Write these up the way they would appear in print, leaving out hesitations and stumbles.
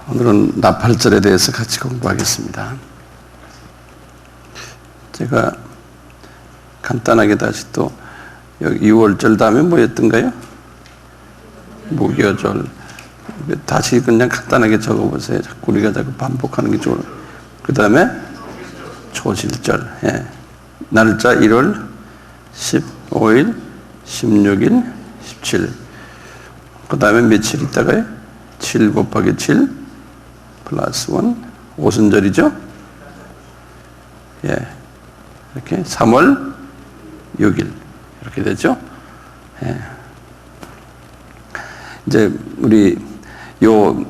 오늘은 나팔절에 대해서 같이 공부하겠습니다. 제가 간단하게 다시 또 여기 6월절 다음에 뭐였던가요? 무교절. 다시 그냥 간단하게 적어보세요. 자꾸 우리가 자꾸 반복하는 게 좋아요. 그 다음에 초실절. 예. 날짜 1월 15일, 16일, 17일. 그 다음에 며칠 있다가요? 7 곱하기 7 플러스 1 오순절이죠? 예. 이렇게 3월 6일 이렇게 되죠? 예. 이제 우리 요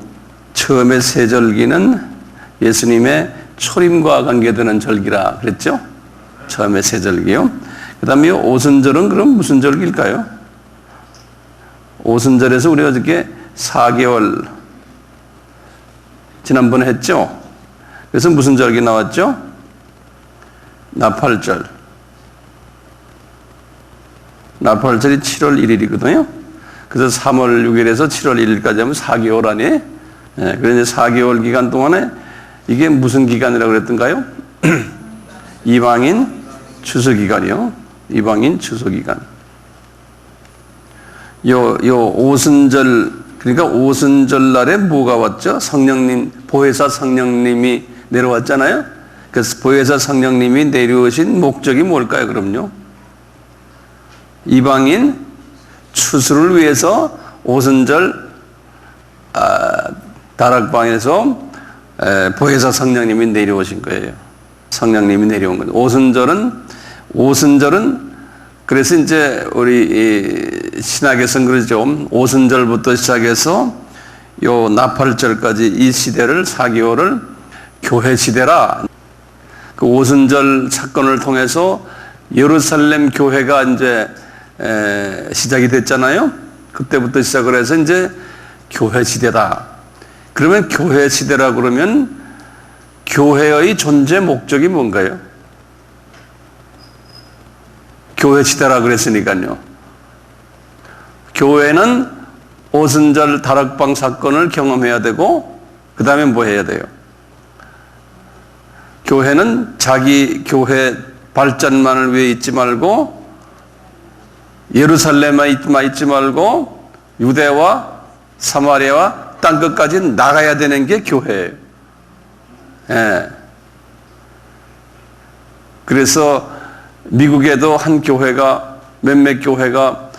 처음에 세 절기는 예수님의 초림과 관계되는 절기라 그랬죠? 처음에 세 절기요. 그 다음에 오순절은 그럼 무슨 절기일까요? 오순절에서 우리가 어저께 4개월 지난번에 했죠? 그래서 무슨 절기 나왔죠? 나팔절. 나팔절이 7월 1일이거든요. 그래서 3월 6일에서 7월 1일까지 하면 4개월 아니에요? 네, 그래서 4개월 기간 동안에 이게 무슨 기간이라고 그랬던가요? 이방인 추수기간이요. 이방인 추수기간. 요 오순절, 그러니까 오순절 날에 뭐가 왔죠? 성령님, 보혜사 성령님이 내려왔잖아요? 그래서 보혜사 성령님이 내려오신 목적이 뭘까요, 그럼요? 이방인 추수를 위해서 오순절 다락방에서 보혜사 성령님이 내려오신 거예요. 성령님이 내려온 거죠. 오순절은 그래서 이제 우리 신학에서는 그러죠. 오순절부터 시작해서 요 나팔절까지 이 시대를 4개월을 교회 시대라. 그 오순절 사건을 통해서 예루살렘 교회가 이제 시작이 됐잖아요. 그때부터 시작을 해서 이제 교회 시대다. 그러면 교회 시대라 그러면 교회의 존재 목적이 뭔가요? 교회 시대라 그랬으니까요. 교회는 오순절 다락방 사건을 경험해야 되고 그 다음에 뭐 해야 돼요? 교회는 자기 교회 발전만을 위해 있지 말고 예루살렘만 있지 말고 유대와 사마리아와 땅끝까지 나가야 되는 게 교회예요. 예. 그래서 미국에도 한 교회가 몇몇 교회가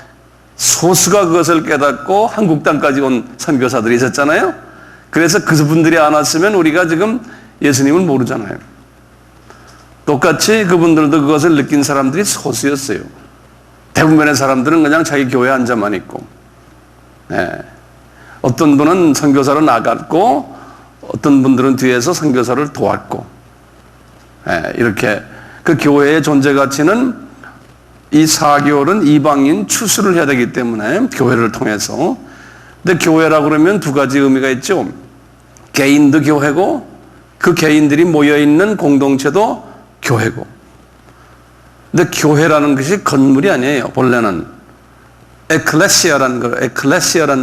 소수가 그것을 깨닫고 한국 땅까지 온 선교사들이 있었잖아요. 그래서 그분들이 안 왔으면 우리가 지금 예수님을 모르잖아요. 똑같이 그분들도 그것을 느낀 사람들이 소수였어요. 대부분의 사람들은 그냥 자기 교회에 앉아만 있고, 네. 어떤 분은 선교사로 나갔고 어떤 분들은 뒤에서 선교사를 도왔고, 네. 이렇게 그 교회의 존재 가치는 이 4개월은 이방인 추수를 해야 되기 때문에 교회를 통해서. 근데 교회라고 그러면 두 가지 의미가 있죠. 개인도 교회고 그 개인들이 모여있는 공동체도 교회고. 근데 교회라는 것이 건물이 아니에요. 본래는 에클레시아란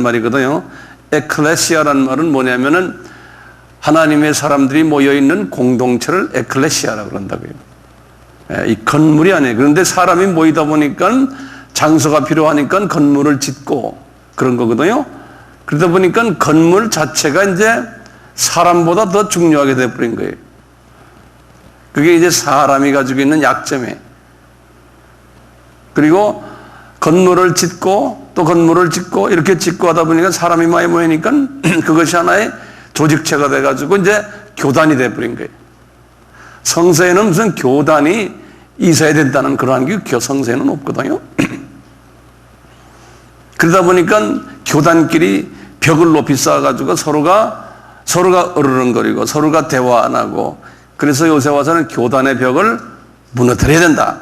말이거든요. 에클레시아란 말은 뭐냐면은 하나님의 사람들이 모여있는 공동체를 에클레시아라고 그런다고요. 이 건물이 아니에요. 그런데 사람이 모이다 보니까 장소가 필요하니까 건물을 짓고 그런 거거든요. 그러다 보니까 건물 자체가 이제 사람보다 더 중요하게 돼버린 거예요. 그게 이제 사람이 가지고 있는 약점이에요. 그리고 건물을 짓고 또 건물을 짓고 이렇게 짓고 하다 보니까 사람이 많이 모이니까 그것이 하나의 조직체가 돼가지고 이제 교단이 돼버린 거예요. 성서에는 무슨 교단이 있어야 된다는 그러한 게 성서에는 없거든요. 그러다 보니까 교단끼리 벽을 높이 쌓아가지고 서로가 으르렁거리고 서로가 대화 안 하고, 그래서 요새 와서는 교단의 벽을 무너뜨려야 된다.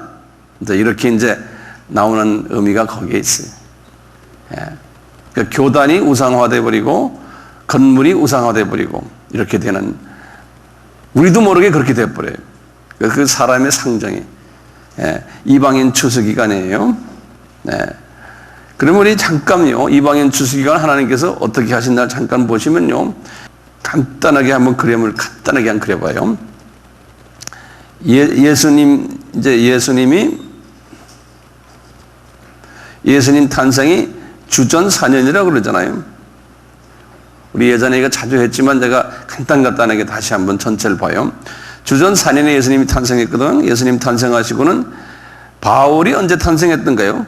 이렇게 이제 나오는 의미가 거기에 있어요. 예. 그러니까 교단이 우상화돼 버리고 건물이 우상화돼 버리고 이렇게 되는, 우리도 모르게 그렇게 돼 버려요. 그 사람의 상정이. 예. 이방인 추수기간이에요. 네. 그러면 우리 잠깐요, 이방인 추수기간 하나님께서 어떻게 하신다 잠깐 보시면요, 간단하게 한번 그림을 간단하게 한번 그려봐요. 예수님 탄생이 주전 4년이라고 그러잖아요. 우리 예전에 이거 자주 했지만 제가 간단하게 다시 한번 전체를 봐요. 주전 4년에 예수님이 탄생했거든. 예수님 탄생하시고는 바울이 언제 탄생했던가요?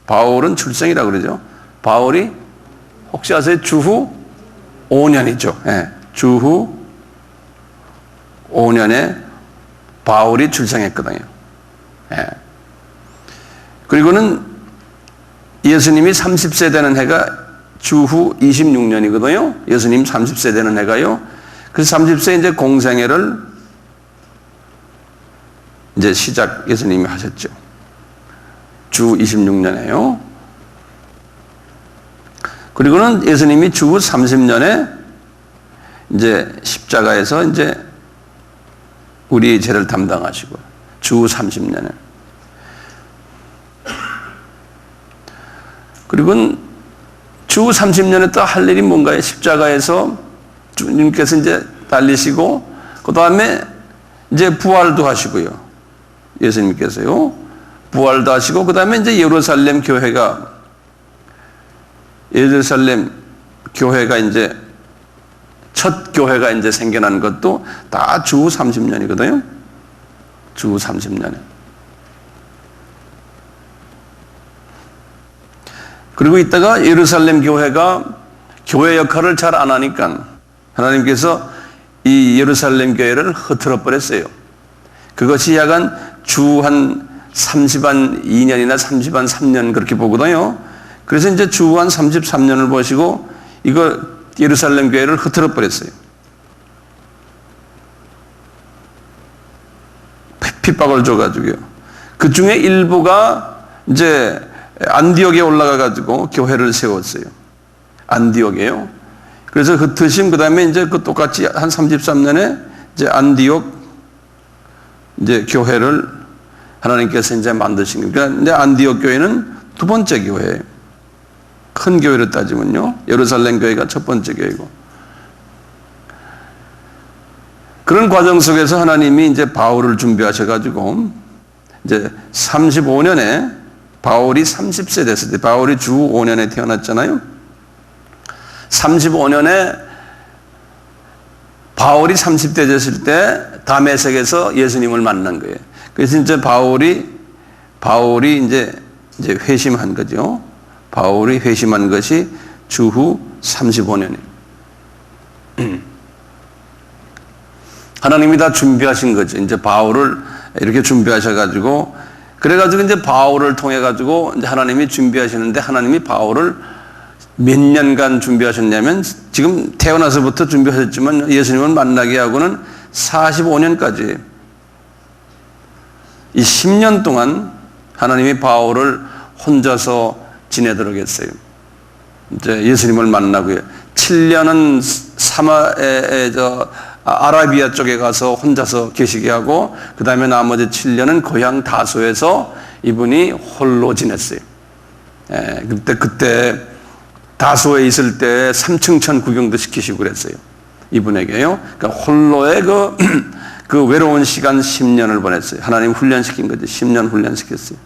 바울은 출생이라고 그러죠. 바울이 혹시 아세요? 주후 5년이죠. 예, 주후 5년에 바울이 출생했거든요. 예. 그리고는 예수님이 30세 되는 해가 주후 26년이거든요. 예수님 30세 되는 해가요. 그래서 30세 이제 공생애를 이제 예수님이 하셨죠. 주 26년에요. 그리고는 예수님이 주 30년에 이제 십자가에서 이제 우리의 죄를 담당하시고 주 30년에. 그리고는 주 30년에 또 할 일이 뭔가요? 십자가에서 주님께서 이제 달리시고 그 다음에 이제 부활도 하시고요. 예수님께서요. 부활도 하시고 그 다음에 이제 예루살렘 교회가 이제 첫 교회가 이제 생겨난 것도 다 주 30년이거든요. 주 30년에. 그리고 이따가 예루살렘 교회가 교회 역할을 잘 안 하니까 하나님께서 이 예루살렘 교회를 흐트러 버렸어요. 그것이 약간 주 한 32년이나 33년 그렇게 보거든요. 그래서 이제 주 한 33년을 보시고 이거 예루살렘 교회를 흐트러 버렸어요. 핍박을 줘가지고요. 그 중에 일부가 이제 안디옥에 올라가가지고 교회를 세웠어요. 안디옥에요. 그래서 흩으심, 그 다음에 이제 그 똑같이 한 33년에 이제 안디옥 이제 교회를 하나님께서 이제 만드신 거예요. 그러니까 이제 안디옥 교회는 두 번째 교회예요. 큰 교회로 따지면요. 예루살렘 교회가 첫 번째 교회고. 그런 과정 속에서 하나님이 이제 바울을 준비하셔가지고 이제 35년에 바울이 30세 됐을 때, 바울이 주 5년에 태어났잖아요. 35년에 바울이 30대 됐을 때 다메섹에서 예수님을 만난 거예요. 그래서 이제 바울이 이제 회심한 거죠. 바울이 회심한 것이 주후 35년이에요. 하나님이 다 준비하신 거죠. 이제 바울을 이렇게 준비하셔가지고, 그래가지고 이제 바울을 통해가지고 이제 하나님이 준비하시는데, 하나님이 바울을 몇 년간 준비하셨냐면, 지금 태어나서부터 준비하셨지만 예수님을 만나게 하고는 45년까지, 이 10년 동안 하나님이 바울을 혼자서 지내도록 했어요. 이제 예수님을 만나고요. 7년은 아라비아 쪽에 가서 혼자서 계시게 하고, 그 다음에 나머지 7년은 고향 다소에서 이분이 홀로 지냈어요. 그때 다소에 있을 때 3층 천 구경도 시키시고 그랬어요. 이분에게요. 그러니까 홀로의 그 외로운 시간 10년을 보냈어요. 하나님 훈련시킨 거죠. 10년 훈련시켰어요.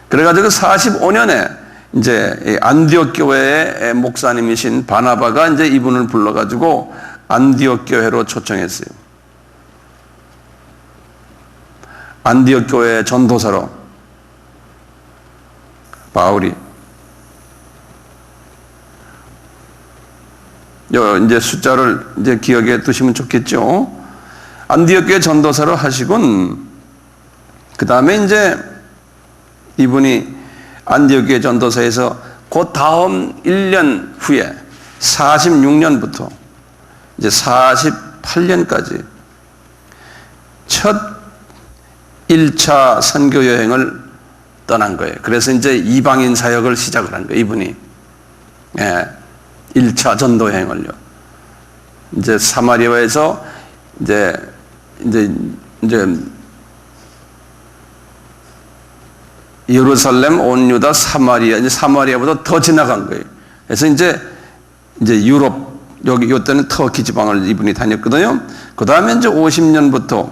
그래가지고 45년에 이제 안디옥 교회의 목사님이신 바나바가 이제 이분을 불러가지고 안디옥 교회로 초청했어요. 안디옥 교회 전도사로 바울이 이제 숫자를 이제 기억해 두시면 좋겠죠. 안디옥 교회 전도사로 하시곤 그 다음에 이제 이분이 안디옥 교회 전도사에서 그 다음 1년 후에 46년부터 이제 48년까지 첫 1차 선교 여행을 떠난 거예요. 그래서 이제 이방인 사역을 시작을 한 거예요, 이분이. 1차 전도 여행을요. 이제 사마리아에서 이제 예루살렘, 온 유다, 사마리아, 이제 사마리아보다 더 지나간 거예요. 그래서 이제 유럽 여기 요때는 터키 지방을 이분이 다녔거든요. 그 다음에 이제 50년부터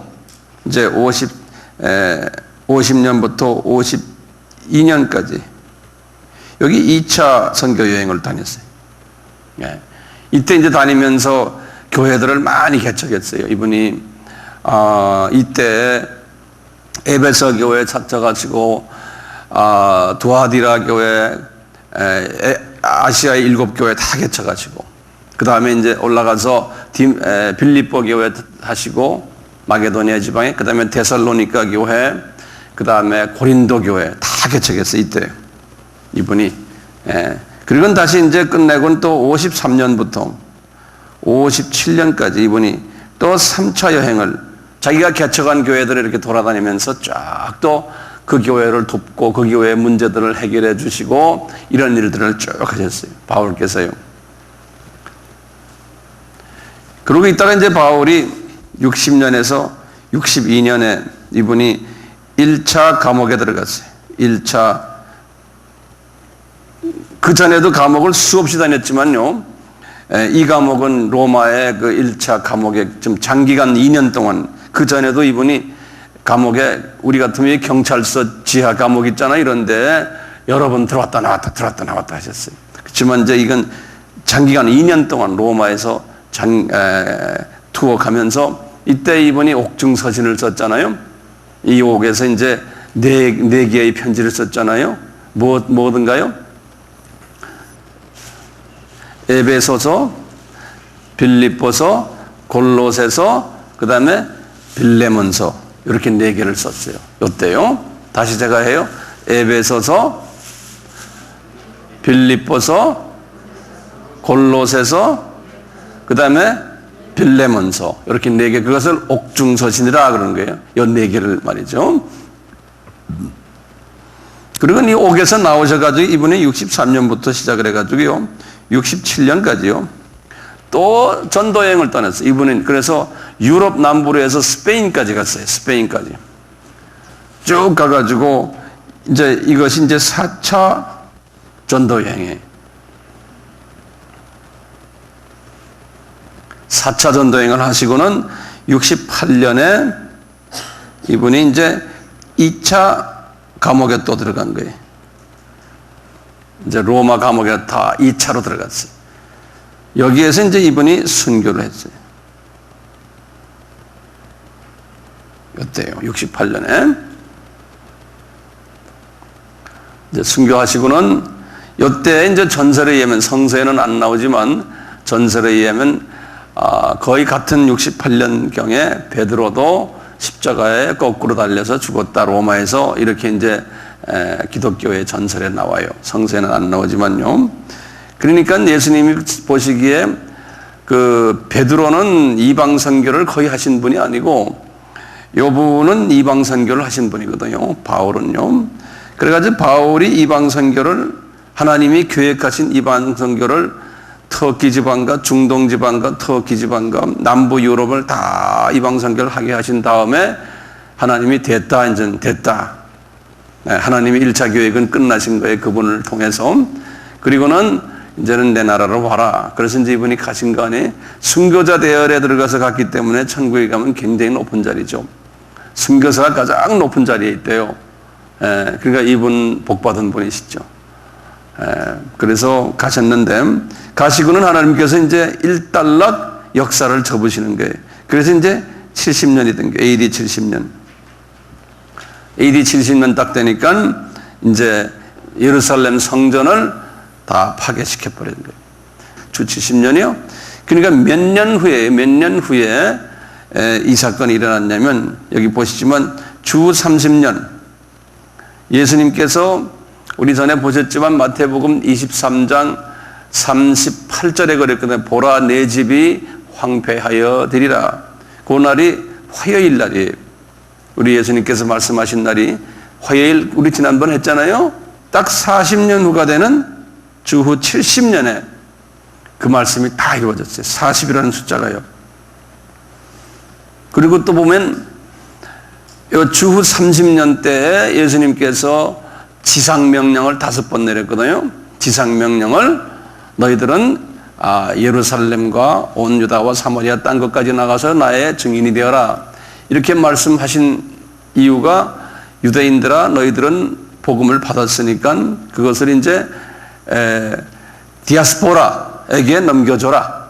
52년까지 여기 2차 선교 여행을 다녔어요. 예. 이때 이제 다니면서 교회들을 많이 개척했어요. 이분이 이때 에베소 교회 찾아가지고 두아디라 교회, 아시아의 7교회 다 개척하시고, 그 다음에 이제 올라가서 빌립보 교회 하시고, 마게도니아 지방에, 그 다음에 데살로니가 교회, 그 다음에 고린도 교회 다 개척했어요. 이때 이분이. 그리고 다시 이제 끝내고는 또 53년부터 57년까지 이분이 또 3차 여행을 자기가 개척한 교회들을 이렇게 돌아다니면서 쫙 또 그 교회를 돕고 그 교회의 문제들을 해결해 주시고 이런 일들을 쭉 하셨어요. 바울께서요. 그러고 있다가 이제 바울이 60년에서 62년에 이분이 1차 감옥에 들어갔어요. 1차. 그 전에도 감옥을 수없이 다녔지만요. 이 감옥은 로마의 그 1차 감옥에 좀 장기간 2년 동안, 그 전에도 이분이 감옥에 우리 같으면 경찰서 지하 감옥 있잖아요. 이런데 여러 번 들어왔다 나왔다 들어왔다 나왔다 하셨어요. 그렇지만 이제 이건 장기간 2년 동안 로마에서 투어 가면서 이때 이분이 옥중서신을 썼잖아요. 이 옥에서 이제 네 개의 편지를 썼잖아요. 뭐든가요? 에베소서, 빌립보서, 골로새서, 그 다음에 빌레몬서, 이렇게 4개를 썼어요. 요때요. 다시 제가 해요. 에베소서, 빌립보서, 골로새서, 그 다음에 빌레몬서, 이렇게 4개. 그것을 옥중서신이라 그러는 거예요. 요 4개를 말이죠. 그리고 이 옥에서 나오셔가지고 이분이 63년부터 시작을 해가지고요. 67년까지요. 또 전도여행을 떠났어요. 이분은 그래서 유럽 남부로 해서 스페인까지 갔어요. 스페인까지. 쭉 가가지고 이제 이것이 이제 4차 전도여행이에요. 4차 전도여행을 하시고는 68년에 이분이 이제 2차 감옥에 또 들어간 거예요. 이제 로마 감옥에 다 2차로 들어갔어요. 여기에서 이제 이분이 순교를 했어요. 이때요. 68년에. 이제 순교하시고는 이때 이제 전설에 의하면, 성서에는 안 나오지만 전설에 의하면 거의 같은 68년경에 베드로도 십자가에 거꾸로 달려서 죽었다. 로마에서 이렇게 이제 기독교의 전설에 나와요. 성서에는 안 나오지만요. 그러니까 예수님이 보시기에 그 베드로는 이방 선교를 거의 하신 분이 아니고 요분은 이방 선교를 하신 분이거든요. 바울은요. 그래가지고 바울이 이방 선교를, 하나님이 계획하신 이방 선교를 터키 지방과 중동 지방과 터키 지방과 남부 유럽을 다 이방 선교를 하게 하신 다음에 하나님이 됐다, 이제 됐다. 하나님의 1차 계획은 끝나신 거예요. 그분을 통해서. 그리고는 이제는 내 나라로 와라. 그래서 이제 이분이 가신 거 아니에요. 순교자 대열에 들어가서 갔기 때문에 천국에 가면 굉장히 높은 자리죠. 순교사가 가장 높은 자리에 있대요. 그러니까 이분 복받은 분이시죠. 그래서 가셨는데, 가시고는 하나님께서 이제 일단락 역사를 접으시는 거예요. 그래서 이제 70년이 된 거예요. AD 70년. AD 70년 딱 되니까 이제 예루살렘 성전을 다 파괴시켜버린 거예요. 주 70년이요. 그러니까 몇 년 후에 이 사건이 일어났냐면, 여기 보시지만 주 30년, 예수님께서 우리 전에 보셨지만 마태복음 23장 38절에 그랬거든요. 보라, 내 집이 황폐하여 되리라. 그 날이 화요일 날이에요. 우리 예수님께서 말씀하신 날이 화요일, 우리 지난번 했잖아요. 딱 40년 후가 되는 주후 70년에 그 말씀이 다 이루어졌어요. 40이라는 숫자가요. 그리고 또 보면 주후 30년 때에 예수님께서 지상명령을 5번 내렸거든요. 지상명령을, 너희들은 예루살렘과 온 유다와 사마리아 땅 끝까지 나가서 나의 증인이 되어라. 이렇게 말씀하신 이유가 유대인들아 너희들은 복음을 받았으니까 그것을 이제 디아스포라에게 넘겨줘라.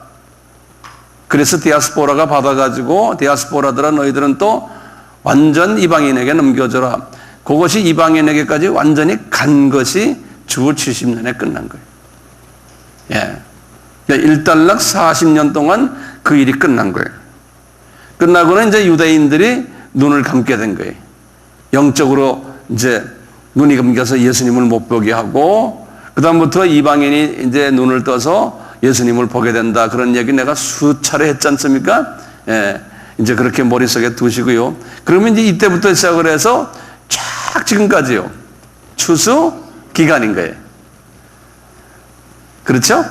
그래서 디아스포라가 받아가지고 디아스포라들아 너희들은 또 완전 이방인에게 넘겨줘라. 그것이 이방인에게까지 완전히 간 것이 주 70년에 끝난 거예요. 예. 일단락 40년 동안 그 일이 끝난 거예요. 끝나고는 이제 유대인들이 눈을 감게 된 거예요. 영적으로 이제 눈이 감겨서 예수님을 못 보게 하고, 그다음부터 이방인이 이제 눈을 떠서 예수님을 보게 된다. 그런 얘기 내가 수차례 했지 않습니까? 예. 이제 그렇게 머릿속에 두시고요. 그러면 이제 이때부터 시작을 해서 쫙 지금까지요. 추수 기간인 거예요. 그렇죠?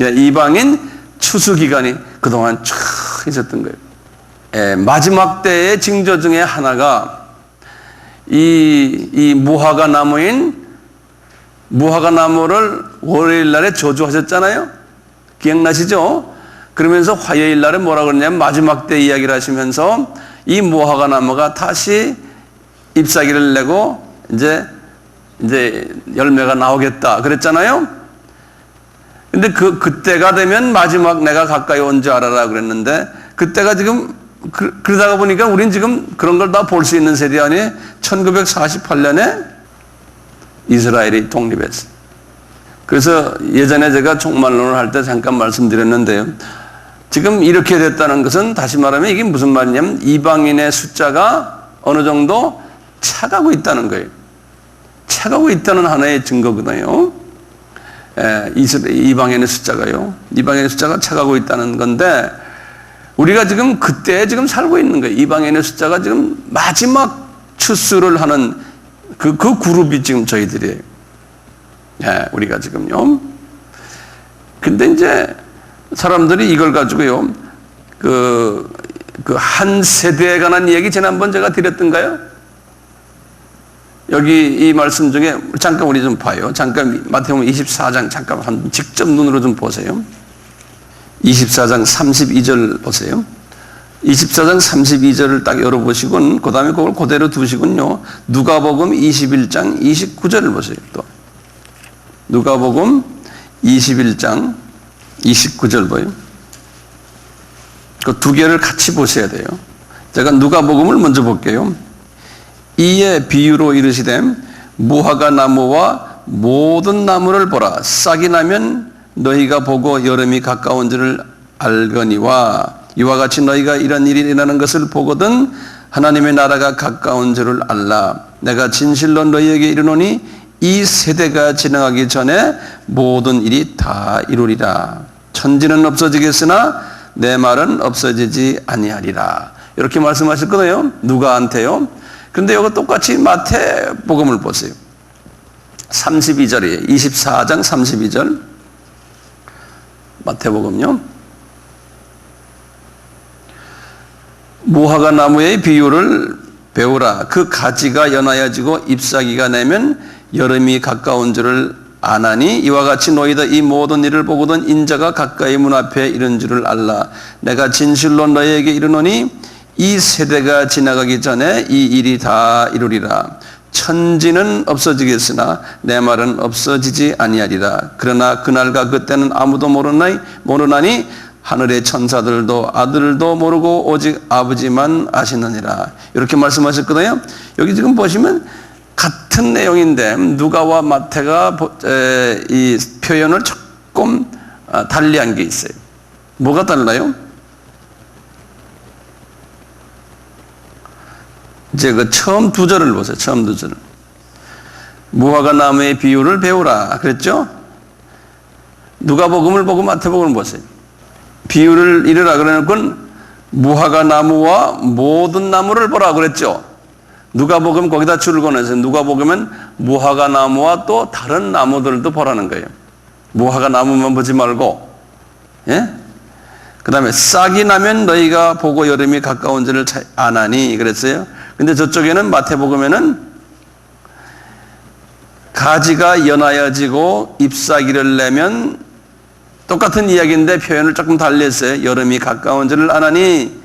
예, 이방인 추수 기간이 그동안 쫙 있었던 거예요. 예, 마지막 때의 징조 중에 하나가 이 무화과 나무인 무화과 나무를 월요일 날에 저주하셨잖아요. 기억나시죠? 그러면서 화요일 날에 뭐라 그러냐면 마지막 때 이야기를 하시면서 이 무화과 나무가 다시 잎사귀를 내고 이제 열매가 나오겠다 그랬잖아요. 근데 그때가 되면 마지막 내가 가까이 온 줄 알아라 그랬는데, 그때가 지금 그러다가 보니까 우린 지금 그런 걸 다 볼 수 있는 세대 아니에요. 1948년에 이스라엘이 독립했어요. 그래서 예전에 제가 종말론을 할 때 잠깐 말씀드렸는데요. 지금 이렇게 됐다는 것은 다시 말하면 이게 무슨 말이냐면 이방인의 숫자가 어느 정도 차가고 있다는 거예요. 차가고 있다는 하나의 증거거든요. 이방인의 숫자가요. 이방인의 숫자가 차가고 있다는 건데, 우리가 지금 그때에 지금 살고 있는 거예요. 이방인의 숫자가 지금 마지막 추수를 하는 그 그룹이 지금 저희들이에요. 우리가 지금요. 근데 이제 사람들이 이걸 가지고요. 그 한 세대에 관한 얘기 지난번 제가 드렸던가요? 여기 이 말씀 중에 잠깐 우리 좀 봐요. 잠깐 마태복음 24장 잠깐 한 직접 눈으로 좀 보세요. 24장 32절 보세요. 24장 32절을 딱 열어보시고 그 다음에 그걸 그대로 두시군요. 누가복음 21장 29절을 보세요. 또 누가복음 21장 29절 보여요. 그 두 개를 같이 보셔야 돼요. 제가 누가복음을 먼저 볼게요. 이에 비유로 이르시되 무화과 나무와 모든 나무를 보라. 싹이 나면 너희가 보고 여름이 가까운 줄을 알거니와 이와 같이 너희가 이런 일이 일어나는 것을 보거든 하나님의 나라가 가까운 줄을 알라. 내가 진실로 너희에게 이르노니 이 세대가 지나가기 전에 모든 일이 다 이루리라. 천지는 없어지겠으나 내 말은 없어지지 아니하리라. 이렇게 말씀하셨거든요. 누가한테요. 그런데 이거 똑같이 마태복음을 보세요. 32절이에요. 24장 32절. 마태복음요. 무화과 나무의 비유를 배우라. 그 가지가 연하여지고 잎사귀가 내면 여름이 가까운 줄을 아나니 이와 같이 너희도 이 모든 일을 보거든 인자가 가까이 문 앞에 이른 줄을 알라. 내가 진실로 너희에게 이르노니 이 세대가 지나가기 전에 이 일이 다 이루리라. 천지는 없어지겠으나 내 말은 없어지지 아니하리라. 그러나 그날과 그때는 아무도 모르나니 하늘의 천사들도 아들도 모르고 오직 아버지만 아시느니라. 이렇게 말씀하셨거든요. 여기 지금 보시면 같은 내용인데 누가와 마태가 이 표현을 조금 달리한 게 있어요. 뭐가 달라요? 이제 그 처음 두 절을 보세요. 처음 두 절을. 무화과 나무의 비유를 배우라 그랬죠? 누가복음을 보고 마태복음을 보세요. 비유를 이르라 그러니까 무화과 나무와 모든 나무를 보라 그랬죠? 누가복음 거기다 줄을 꺼내서 누가복음은 무화과 나무와 또 다른 나무들도 보라는 거예요. 무화과 나무만 보지 말고, 예? 그 다음에 싹이 나면 너희가 보고 여름이 가까운 줄을 아나니 그랬어요. 근데 저쪽에는 마태복음에는 가지가 연하여지고 잎사귀를 내면 똑같은 이야기인데 표현을 조금 달리 했어요. 여름이 가까운 줄을 아나니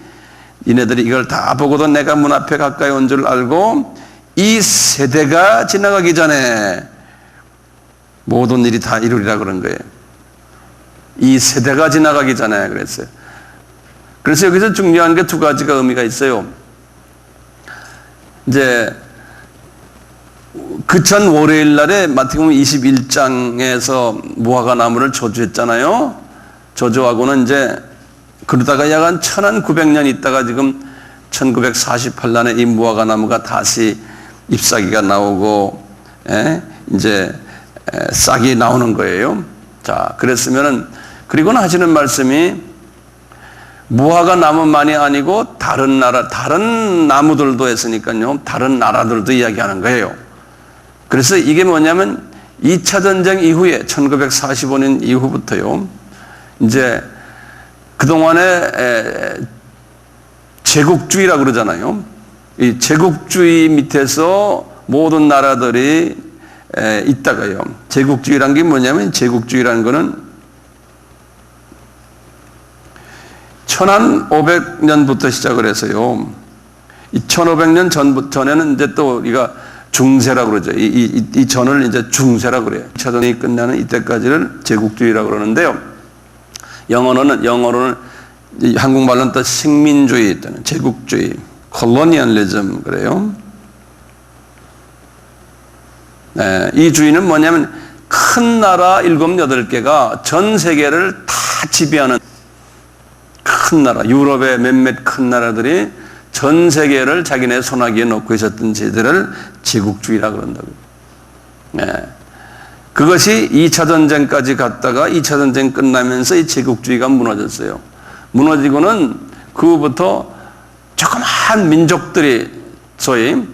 니네들이 이걸 다 보고도 내가 문 앞에 가까이 온 줄 알고 이 세대가 지나가기 전에 모든 일이 다 이루리라 그런 거예요. 이 세대가 지나가기 전에 그랬어요. 그래서 여기서 중요한 게 두 가지가 의미가 있어요. 이제 그 전 월요일 날에 마태복음 21장에서 무화과 나무를 저주했잖아요. 저주하고는 이제 그러다가 약 한 1900년 있다가 지금 1948년에 이 무화과 나무가 다시 잎사귀가 나오고 이제 싹이 나오는 거예요. 자, 그랬으면은 그리고는 하시는 말씀이 무화과 나무만이 아니고 다른 나무들도 했으니까요. 다른 나라들도 이야기하는 거예요. 그래서 이게 뭐냐면 2차 전쟁 이후에 1945년 이후부터요. 이제 그동안에 제국주의라고 그러잖아요. 이 제국주의 밑에서 모든 나라들이 있다가요. 제국주의란 게 뭐냐면 제국주의라는 거는 1500년부터 시작을 해서요. 이 1500년 전에는 이제 또 우리가 중세라고 그러죠. 이 전을 이제 중세라고 그래요. 2차 전쟁이 끝나는 이때까지를 제국주의라고 그러는데요. 영어로는 한국말로는 또 식민주의, 또는 제국주의, 콜로니얼리즘 그래요. 이 주의는 뭐냐면 큰 나라 7, 8개가 전 세계를 다 지배하는 큰 나라, 유럽의 몇몇 큰 나라들이 전 세계를 자기네 손아귀에 놓고 있었던 제들을 제국주의라고 그런다고요. 그것이 2차 전쟁까지 갔다가 2차 전쟁 끝나면서 이 제국주의가 무너졌어요. 무너지고는 그 후부터 조그마한 민족들이 소위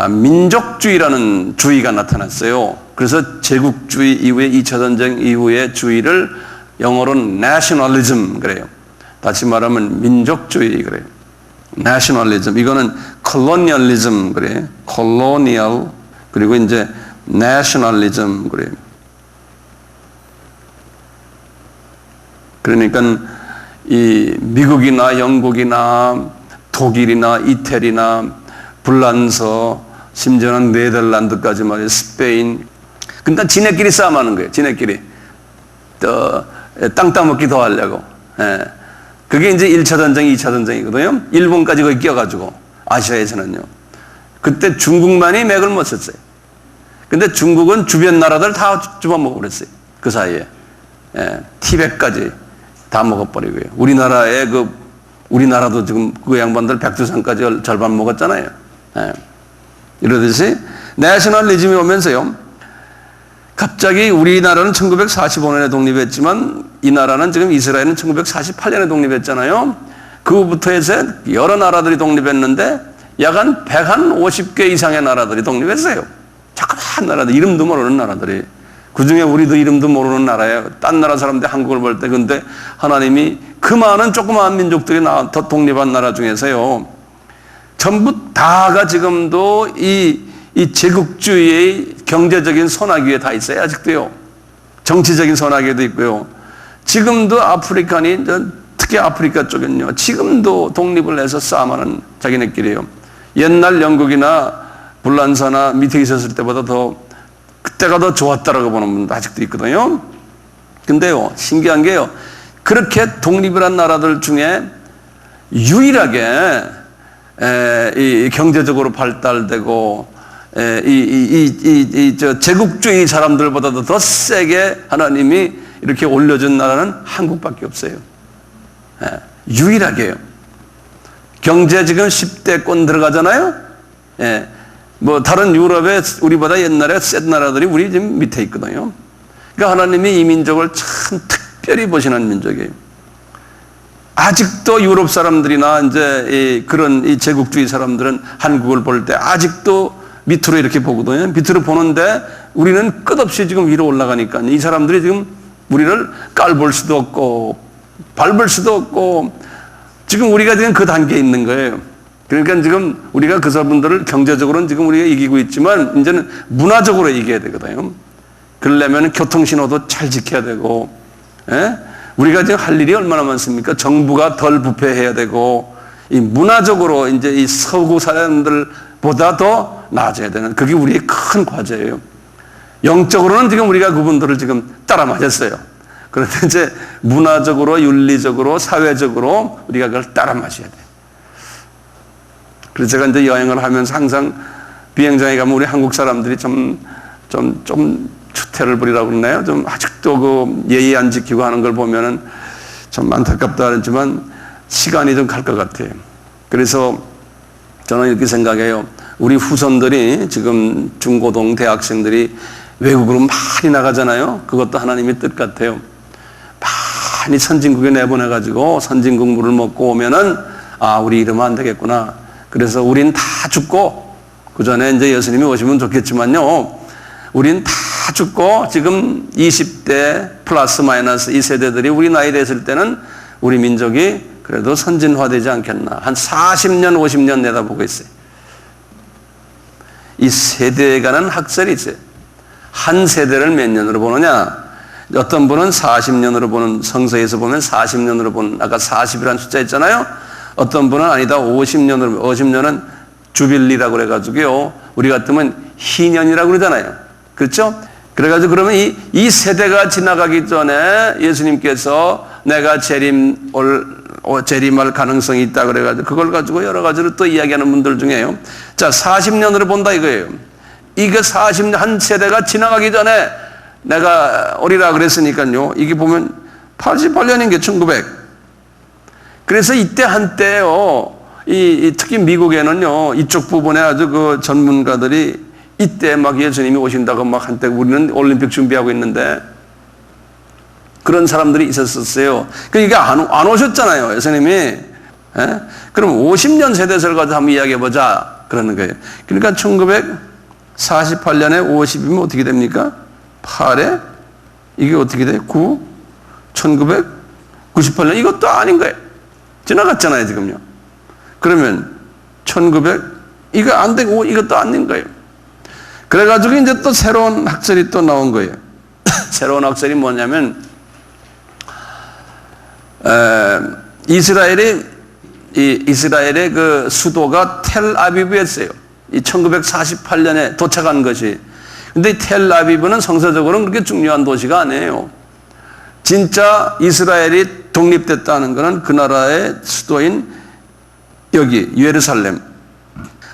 민족주의라는 주의가 나타났어요. 그래서 제국주의 이후에 2차 전쟁 이후의 주의를 영어로는 nationalism 그래요. 다시 말하면 민족주의 그래요. nationalism 이거는 colonialism 그래요. colonial 그리고 이제 nationalism 그래요. 그러니까 이 미국이나 영국이나 독일이나 이태리나 불란서 심지어는 네덜란드까지 말이에요. 스페인. 그러니까 지네끼리 싸움하는 거예요. 지네끼리 땅 따먹기 더 하려고. 그게 이제 1차 전쟁, 2차 전쟁이거든요. 일본까지 거기 끼어가지고 아시아에서는요. 그때 중국만이 맥을 못 썼어요. 근데 중국은 주변 나라들 다 줍어먹어 버렸어요. 그 사이에. 티벳까지 다 먹어버리고요. 우리나라도 지금 그 양반들 백두산까지 절반 먹었잖아요. 이러듯이 내셔널리즘이 오면서요. 갑자기 우리나라는 1945년에 독립했지만 이 나라는 지금 이스라엘은 1948년에 독립했잖아요. 그부터 해서 여러 나라들이 독립했는데 약 한 150개 이상의 나라들이 독립했어요. 조그마한 나라들, 이름도 모르는 나라들이. 그 중에 우리도 이름도 모르는 나라예요. 딴 나라 사람들 한국을 볼 때. 근데 하나님이 그 많은 조그마한 민족들이 더 독립한 나라 중에서요. 전부 다가 지금도 이 제국주의의 경제적인 손아귀에 다 있어요. 아직도요. 정치적인 손아귀에도 있고요. 지금도 아프리칸이, 특히 아프리카 쪽은요. 지금도 독립을 해서 싸움하는 자기네끼리요. 옛날 영국이나 불란서나 밑에 있었을 때보다 그때가 더 좋았다라고 보는 분도 아직도 있거든요. 근데요, 신기한 게요. 그렇게 독립을 한 나라들 중에 유일하게 경제적으로 발달되고 제국주의 사람들보다도 더 세게 하나님이 이렇게 올려준 나라는 한국밖에 없어요. 유일하게요. 경제 지금 10대권 들어가잖아요. 뭐 다른 유럽에 우리보다 옛날에 센 나라들이 우리 지금 밑에 있거든요. 그러니까 하나님이 이 민족을 참 특별히 보시는 민족이에요. 아직도 유럽 사람들이나 이제 그런 이 제국주의 사람들은 한국을 볼 때 아직도 밑으로 이렇게 보거든요. 밑으로 보는데 우리는 끝없이 지금 위로 올라가니까 이 사람들이 지금 우리를 깔볼 수도 없고 밟을 수도 없고 지금 우리가 지금 그 단계에 있는 거예요. 그러니까 지금 우리가 그 사람들을 경제적으로는 지금 우리가 이기고 있지만 이제는 문화적으로 이겨야 되거든요. 그러려면 교통신호도 잘 지켜야 되고 예? 우리가 지금 할 일이 얼마나 많습니까? 정부가 덜 부패해야 되고, 이 문화적으로 이제 이 서구 사람들보다 더 나아져야 되는, 그게 우리의 큰 과제예요. 영적으로는 지금 우리가 그분들을 지금 따라 맞았어요. 그런데 이제 문화적으로, 윤리적으로, 사회적으로 우리가 그걸 따라 마셔야 돼요. 그래서 제가 이제 여행을 하면서 항상 비행장에 가면 우리 한국 사람들이 좀 추태를 부리라고 그러나요? 좀 아직도 그 예의 안 지키고 하는 걸 보면은 좀 안타깝다 하지만 시간이 좀 갈 것 같아요. 그래서 저는 이렇게 생각해요. 우리 후손들이 지금 중고등 대학생들이 외국으로 많이 나가잖아요. 그것도 하나님의 뜻 같아요. 많이 선진국에 내보내가지고 선진국 물을 먹고 오면은 우리 이러면 안 되겠구나. 그래서 우린 다 죽고, 그 전에 이제 예수님이 오시면 좋겠지만요. 우린 다 죽고 지금 20대 플러스 마이너스 이 세대들이 우리 나이 됐을 때는 우리 민족이 그래도 선진화되지 않겠나. 한 40년, 50년 내다보고 있어요. 이 세대에 관한 학설이 있어요. 한 세대를 몇 년으로 보느냐? 어떤 분은 40년으로 보는, 성서에서 보면 40년으로 보는, 아까 40이라는 숫자 있잖아요. 어떤 분은 아니다, 50년으로, 50년은 주빌리라고 그래가지고요. 우리 같으면 희년이라고 그러잖아요. 그렇죠? 그래가지고 그러면 이 세대가 지나가기 전에 예수님께서 내가 재림할 가능성이 있다 그래가지고 그걸 가지고 여러 가지로 또 이야기하는 분들 중에요. 자, 40년으로 본다 이거예요. 이게 40년, 한 세대가 지나가기 전에 내가 오리라 그랬으니까요. 이게 보면 88년인 게 1900. 그래서 이때 한때요, 특히 미국에는요, 이쪽 부분에 아주 그 전문가들이 이때 막 예수님이 오신다고 막 한때 우리는 올림픽 준비하고 있는데 그런 사람들이 있었어요. 그러니까 안 오셨잖아요, 예수님이. 예? 그럼 50년 세대설 가지고 한번 이야기해보자. 그러는 거예요. 그러니까 1948년에 50이면 어떻게 됩니까? 8에? 이게 어떻게 돼? 9? 1998년? 이것도 아닌 거예요. 지나갔잖아요, 지금요. 그러면 1900? 이거 안 되고 이것도 아닌 거예요. 그래가지고 이제 또 새로운 학설이 또 나온 거예요. 새로운 학설이 뭐냐면, 이스라엘의 그 수도가 텔아비브였어요. 이 1948년에 도착한 것이. 근데 텔아비브는 성서적으로는 그렇게 중요한 도시가 아니에요. 진짜 이스라엘이 독립됐다는 것은 그 나라의 수도인 여기 예루살렘.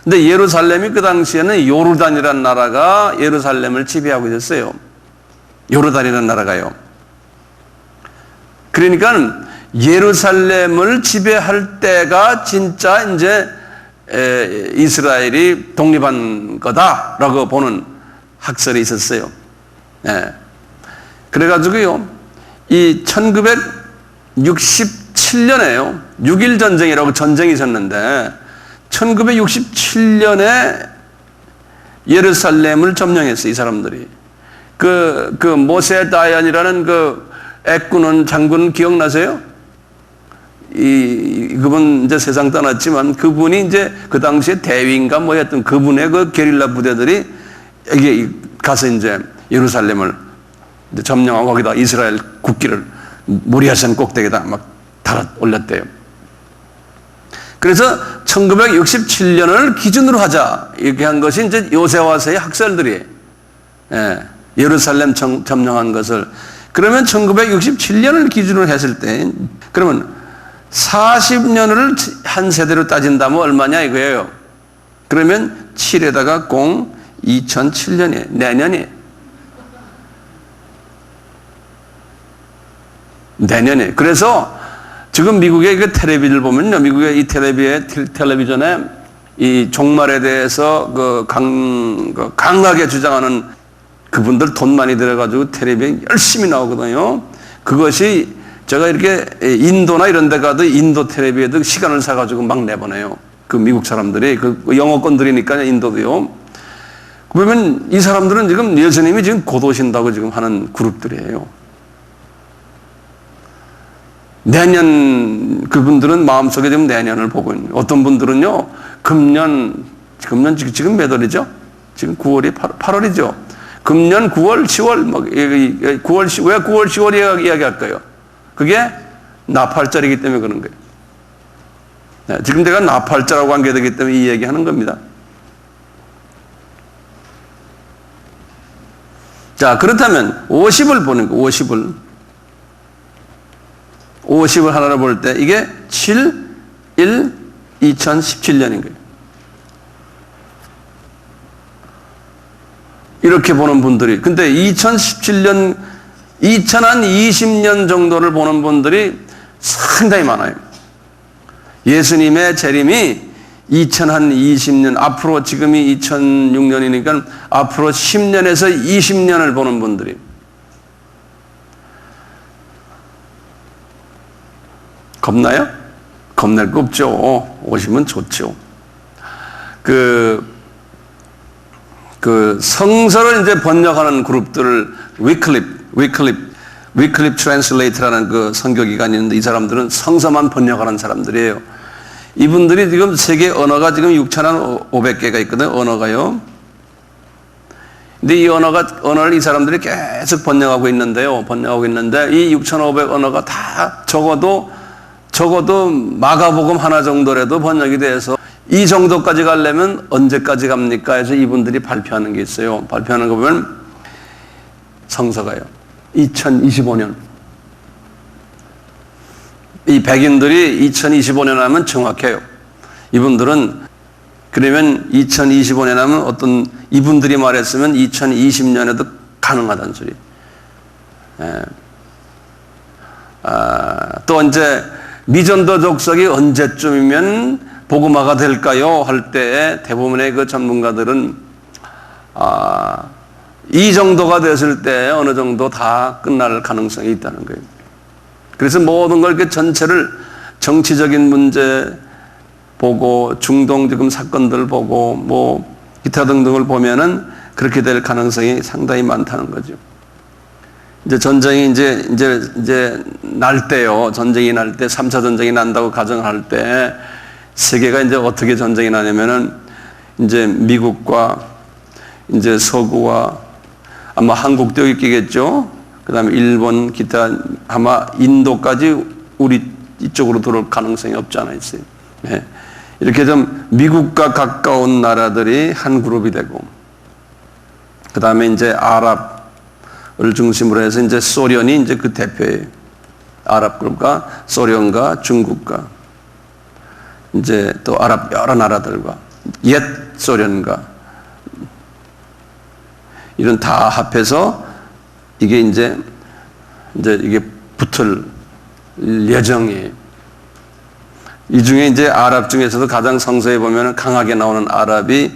근데 예루살렘이 그 당시에는 요르단이라는 나라가 예루살렘을 지배하고 있었어요. 요르단이라는 나라가요. 그러니까 예루살렘을 지배할 때가 진짜 이제 이스라엘이 독립한 거다라고 보는 학설이 있었어요. 예. 그래가지고요, 이 1967년에요, 6.1 전쟁이라고 전쟁이 있었는데, 1967년에 예루살렘을 점령했어요, 이 사람들이. 그 모세 다얀이라는 그 애꾸는 장군 기억나세요? 그분 이제 세상 떠났지만 그분이 이제 그 당시에 대위인가 뭐였던 그분의 그 게릴라 부대들이 여기 가서 이제 예루살렘을 이제 점령하고 거기다 이스라엘 국기를 모리아산 꼭대기에다 막 달아 올렸대요. 그래서 1967년을 기준으로 하자 이렇게 한 것이 이제 요새와서의 학설들이 예루살렘 점령한 것을. 그러면 1967년을 기준으로 했을 때 그러면 40년을 한 세대로 따진다면 얼마냐 이거예요. 그러면 7에다가 2007년이에요. 내년에. 그래서 지금 미국의 그 텔레비전을 보면요, 미국의 이 텔레비전에 이 종말에 대해서 강하게 주장하는 그분들 돈 많이 들어가지고 텔레비전에 열심히 나오거든요. 그것이 제가 이렇게 인도나 이런 데 가도 인도 텔레비전에도 시간을 사가지고 막 내보내요. 그 미국 사람들이, 그 영어권들이니까 인도도요. 그러면 이 사람들은 지금 예수님이 지금 곧 오신다고 지금 하는 그룹들이에요. 내년, 그분들은 마음속에 지금 내년을 보고 있는, 어떤 분들은요, 금년 지금 몇 월이죠? 지금 9월이 8월이죠? 금년 9월, 10월, 9월, 10월, 왜 9월, 10월 이야기할까요? 그게 나팔절이기 때문에 그런 거예요. 네, 지금 내가 나팔절하고 관계되기 때문에 이 얘기 하는 겁니다. 자, 그렇다면 50을 보는 거, 50을 하나로 볼 때 이게 7, 1, 2017년인 거예요. 이렇게 보는 분들이, 근데 2017년, 2020년 정도를 보는 분들이 상당히 많아요. 예수님의 재림이 2020년, 앞으로 지금이 2006년이니까 앞으로 10년에서 20년을 보는 분들이. 겁나요? 겁날 거 없죠. 오시면 좋죠. 그 성서를 이제 번역하는 그룹들을 위클립 트랜슬레이트라는 그 선교기관이 있는데 이 사람들은 성서만 번역하는 사람들이에요. 이분들이 지금 세계 언어가 지금 6,500개가 있거든요. 언어가요. 근데 이 언어를 이 사람들이 계속 번역하고 있는데요. 이 6,500 언어가 다 적어도 마가복음 하나 정도라도 번역이 돼서 이 정도까지 가려면 언제까지 갑니까? 해서 이분들이 발표하는 게 있어요. 발표하는 거 보면 성서가요. 2025년. 이 백인들이 2025년 하면 정확해요. 이분들은 그러면 2025년 하면 어떤 이분들이 말했으면 2020년에도 가능하다는 소리. 또 이제 미전도 족속이 언제쯤이면 복음화가 될까요? 할 때 대부분의 그 전문가들은 이 정도가 됐을 때 어느 정도 다 끝날 가능성이 있다는 거예요. 그래서 모든 걸 이렇게 전체를 정치적인 문제 보고 중동 지금 사건들 보고 뭐 기타 등등을 보면은 그렇게 될 가능성이 상당히 많다는 거죠. 이제 전쟁이 이제 날 때요. 전쟁이 날 때 3차 전쟁이 난다고 가정할 때 세계가 이제 어떻게 전쟁이 나냐면은 이제 미국과 이제 서구와 아마 한국도 있겠죠. 그다음에 일본 기타 아마 인도까지 우리 이쪽으로 들어올 가능성이 없지 않아 있어요. 네. 이렇게 좀 미국과 가까운 나라들이 한 그룹이 되고 그다음에 이제 아랍을 중심으로 해서 이제 소련이 이제 그 대표예요. 아랍 그룹과 소련과 중국과 이제 또 아랍 여러 나라들과 옛 소련과 이런 다 합해서 이게 이제 이게 붙을 예정이에요. 이 중에 이제 아랍 중에서도 가장 성서에 보면 강하게 나오는 아랍이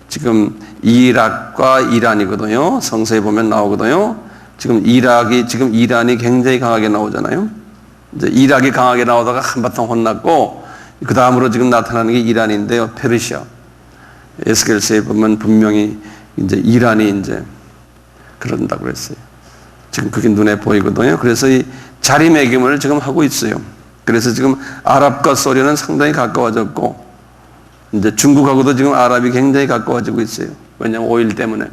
지금 이락과 이란이거든요. 성서에 보면 나오거든요. 지금 이란이 굉장히 강하게 나오잖아요. 이제 이락이 강하게 나오다가 한바탕 혼났고 그 다음으로 지금 나타나는 게 이란인데요. 페르시아. 에스겔서에 보면 분명히 이제 이란이 이제 그런다고 그랬어요. 지금 그게 눈에 보이거든요. 그래서 이 자리매김을 지금 하고 있어요. 그래서 지금 아랍과 소련은 상당히 가까워졌고, 이제 중국하고도 지금 아랍이 굉장히 가까워지고 있어요. 왜냐하면 오일 때문에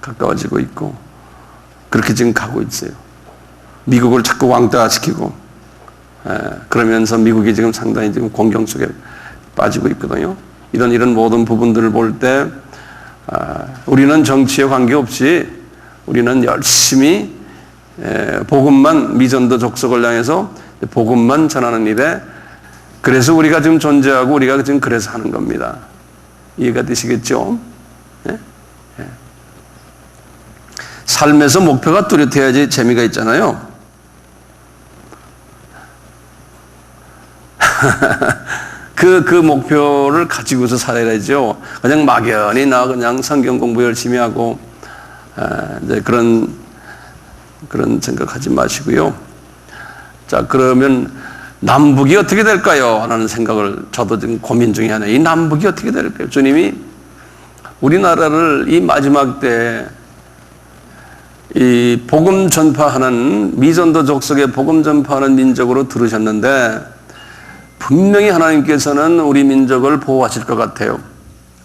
가까워지고 있고, 그렇게 지금 가고 있어요. 미국을 자꾸 왕따시키고, 그러면서 미국이 지금 상당히 지금 공경 속에 빠지고 있거든요. 이런 모든 부분들을 볼 때, 우리는 정치에 관계없이 우리는 열심히 복음만 미전도 족속을 향해서 복음만 전하는 일에 그래서 우리가 지금 존재하고 우리가 지금 그래서 하는 겁니다. 이해가 되시겠죠? 네? 네. 삶에서 목표가 뚜렷해야지 재미가 있잖아요. 그 목표를 가지고서 살아야죠. 그냥 막연히 나 그냥 성경 공부 열심히 하고 이제 그런 생각하지 마시고요. 자, 그러면 남북이 어떻게 될까요? 라는 생각을 저도 지금 고민 중에 하나. 이 남북이 어떻게 될까요? 주님이 우리나라를 이 마지막 때 이 복음 전파하는 미전도 족속의 복음 전파하는 민족으로 들으셨는데 분명히 하나님께서는 우리 민족을 보호하실 것 같아요.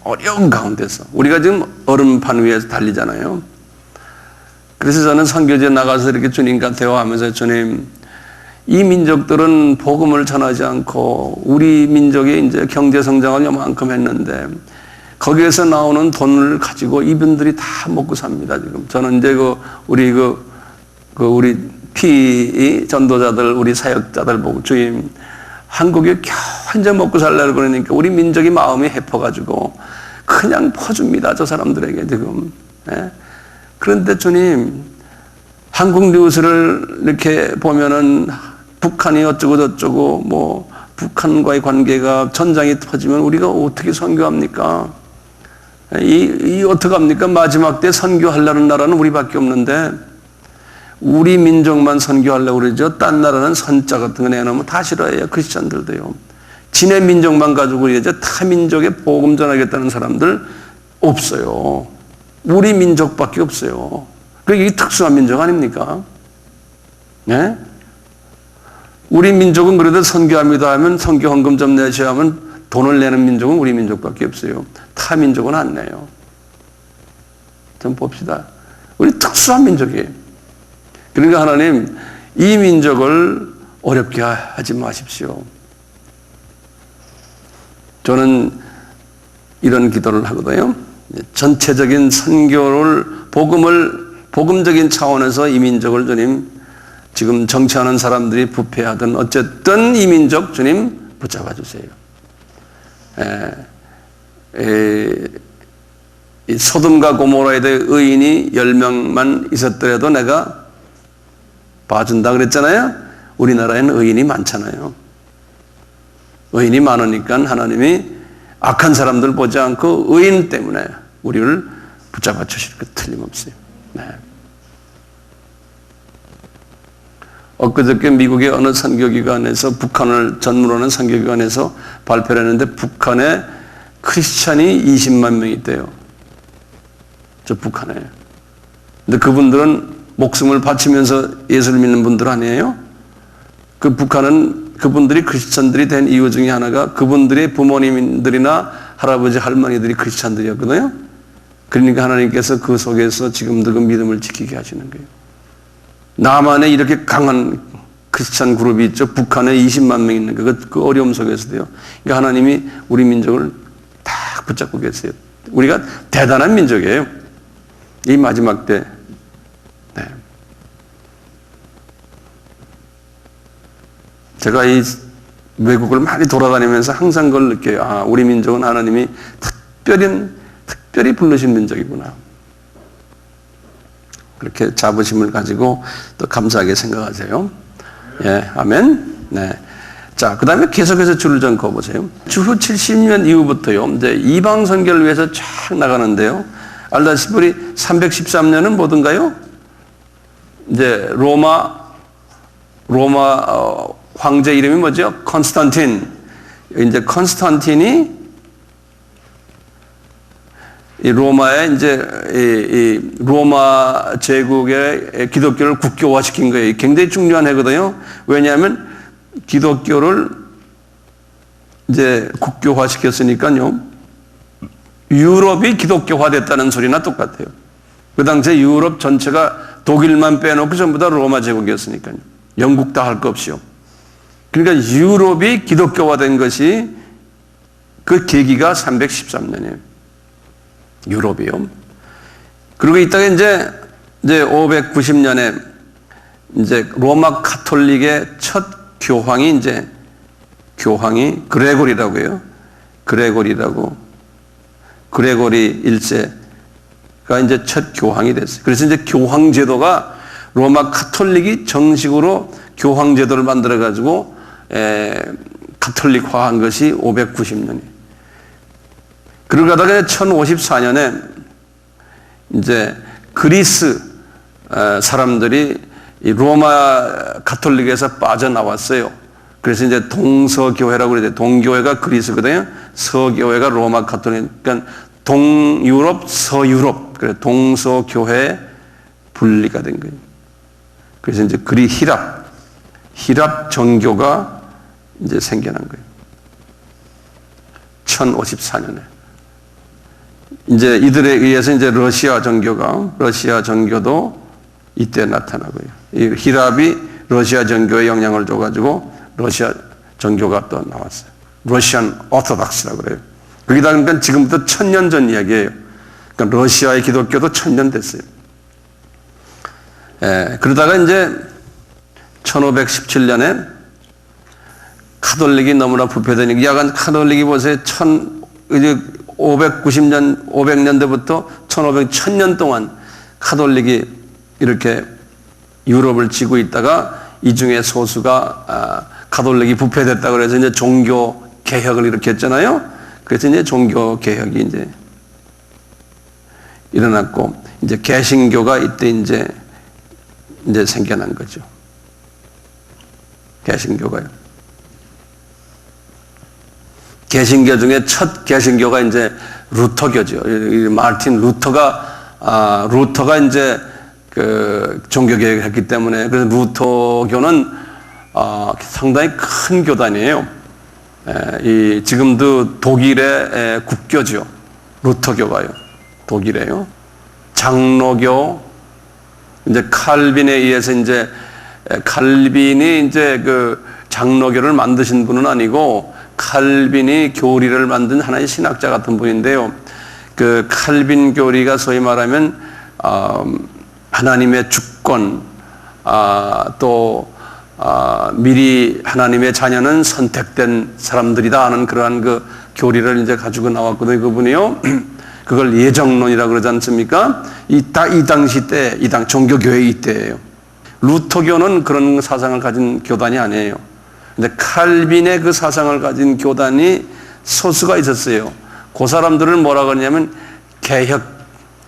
어려운 가운데서 우리가 지금 얼음판 위에서 달리잖아요. 그래서 저는 선교지에 나가서 이렇게 주님과 대화하면서 주님, 이 민족들은 복음을 전하지 않고 우리 민족이 이제 경제 성장을 요만큼 했는데 거기에서 나오는 돈을 가지고 이분들이 다 먹고 삽니다. 지금 저는 이제 우리 피 전도자들, 우리 사역자들 보고 주님, 한국에 겨우 이제 먹고 살려고 그러니까 우리 민족이 마음이 해퍼가지고 그냥 퍼줍니다. 저 사람들에게 지금. 예? 그런데 주님, 한국 뉴스를 이렇게 보면은 북한이 어쩌고 저쩌고 뭐 북한과의 관계가 전장이 터지면 우리가 어떻게 선교합니까? 이 어떡합니까? 마지막 때 선교하려는 나라는 우리밖에 없는데 우리 민족만 선교하려고 그러죠. 딴 나라는 선자 같은 거 내놓으면 다 싫어해요. 크리스찬들도요. 지네 민족만 가지고 그러죠. 타 민족에 복음 전하겠다는 사람들 없어요. 우리 민족밖에 없어요. 그게 특수한 민족 아닙니까? 네? 우리 민족은 그래도 선교합니다 하면 선교 헌금 좀 내셔야 하면 돈을 내는 민족은 우리 민족밖에 없어요. 타 민족은 안 내요. 좀 봅시다. 우리 특수한 민족이에요. 그러니까 하나님, 이 민족을 어렵게 하지 마십시오. 저는 이런 기도를 하거든요. 전체적인 선교를, 복음적인 차원에서 이 민족을 주님, 지금 정치하는 사람들이 부패하든 어쨌든 이 민족 주님 붙잡아 주세요. 이 소돔과 고모라에 대해 의인이 10명만 있었더라도 내가 봐준다 그랬잖아요. 우리나라에는 의인이 많잖아요. 의인이 많으니까 하나님이 악한 사람들 보지 않고 의인 때문에 우리를 붙잡아 주실 것 틀림없어요. 네. 엊그저께 미국의 어느 선교기관에서, 북한을 전문하는 선교기관에서 발표를 했는데 북한에 크리스찬이 20만 명이 있대요. 저 북한에. 근데 그분들은 목숨을 바치면서 예수를 믿는 분들 아니에요? 그 북한은 그분들이 크리스찬들이 된 이유 중에 하나가 그분들의 부모님들이나 할아버지, 할머니들이 크리스찬들이었거든요. 그러니까 하나님께서 그 속에서 지금도 그 믿음을 지키게 하시는 거예요. 남한에 이렇게 강한 크리스찬 그룹이 있죠. 북한에 20만 명 있는 그 어려움 속에서도요. 그러니까 하나님이 우리 민족을 딱 붙잡고 계세요. 우리가 대단한 민족이에요. 이 마지막 때. 네. 제가 이 외국을 많이 돌아다니면서 항상 그걸 느껴요. 아, 우리 민족은 하나님이 특별히 부르신 민족이구나. 그렇게 자부심을 가지고 또 감사하게 생각하세요. 예, 아멘. 네. 자, 그 다음에 계속해서 줄을 좀 그어보세요. 주후 70년 이후부터요, 이제 이방 선교를 위해서 쫙 나가는데요. 알다시피 우리 313년은 뭐든가요? 이제 로마 황제 이름이 뭐죠? 컨스탄틴. 이제 컨스탄틴이 이 로마에 이제 이 로마 제국의 기독교를 국교화시킨 거예요. 굉장히 중요한 해거든요. 왜냐하면 기독교를 이제 국교화시켰으니까요. 유럽이 기독교화됐다는 소리나 똑같아요. 그 당시에 유럽 전체가 독일만 빼놓고 전부 다 로마 제국이었으니까요. 영국 다 할 거 없이요. 그러니까 유럽이 기독교화된 것이 그 계기가 313년이에요. 유럽이요. 그리고 이따가 이제 590년에 이제 로마 카톨릭의 첫 교황이 그레고리라고 해요. 그레고리 1세가 이제 첫 교황이 됐어요. 그래서 이제 교황 제도가 로마 카톨릭이 정식으로 교황 제도를 만들어 가지고 카톨릭화한 것이 590년이에요. 그러다가 1054년에 이제 그리스 사람들이 이 로마 카톨릭에서 빠져나왔어요. 그래서 이제 동서교회라고 그러죠. 동교회가 그리스거든요. 서교회가 로마 카톨릭. 그러니까 동유럽, 서유럽. 그래 동서교회 분리가 된 거예요. 그래서 이제 히랍 정교가 이제 생겨난 거예요. 1054년에. 이제 이들에 의해서 이제 러시아 정교도 이때 나타나고요. 이 히랍이 러시아 정교에 영향을 줘가지고 러시아 정교가 또 나왔어요. 러시안 오토닥스라고 그래요. 거기다 그러니까 지금부터 1000년 전 이야기예요. 그러니까 러시아의 기독교도 1000년 됐어요. 그러다가 이제 1517년에 카톨릭이 너무나 부패되니까, 야간 카톨릭이 보세요. 500년대부터 1000년 동안 카톨릭이 이렇게 유럽을 쥐고 있다가 이 중에 소수가 카톨릭이 부패됐다고 그래서 이제 종교 개혁을 일으켰잖아요. 그래서 이제 종교 개혁이 이제 일어났고, 이제 개신교가 이때 이제 생겨난 거죠. 개신교가요. 개신교 중에 첫 개신교가 이제 루터교죠. 마르틴 루터가 이제 그 종교 개혁을 했기 때문에, 그래서 루터교는 상당히 큰 교단이에요. 지금도 독일의 국교죠. 루터교가요. 독일에요. 장로교, 이제 칼빈에 의해서 이제 칼빈이 이제 그 장로교를 만드신 분은 아니고 칼빈이 교리를 만든 하나의 신학자 같은 분인데요. 그 칼빈 교리가 소위 말하면 하나님의 주권, 미리 하나님의 자녀는 선택된 사람들이다 하는 그러한 그 교리를 이제 가지고 나왔거든요. 그분이요. 그걸 예정론이라고 그러지 않습니까? 이 당시 때, 종교교회 이때예요. 루터교는 그런 사상을 가진 교단이 아니에요. 근데 칼빈의 그 사상을 가진 교단이 소수가 있었어요. 그 사람들을 뭐라 그러냐면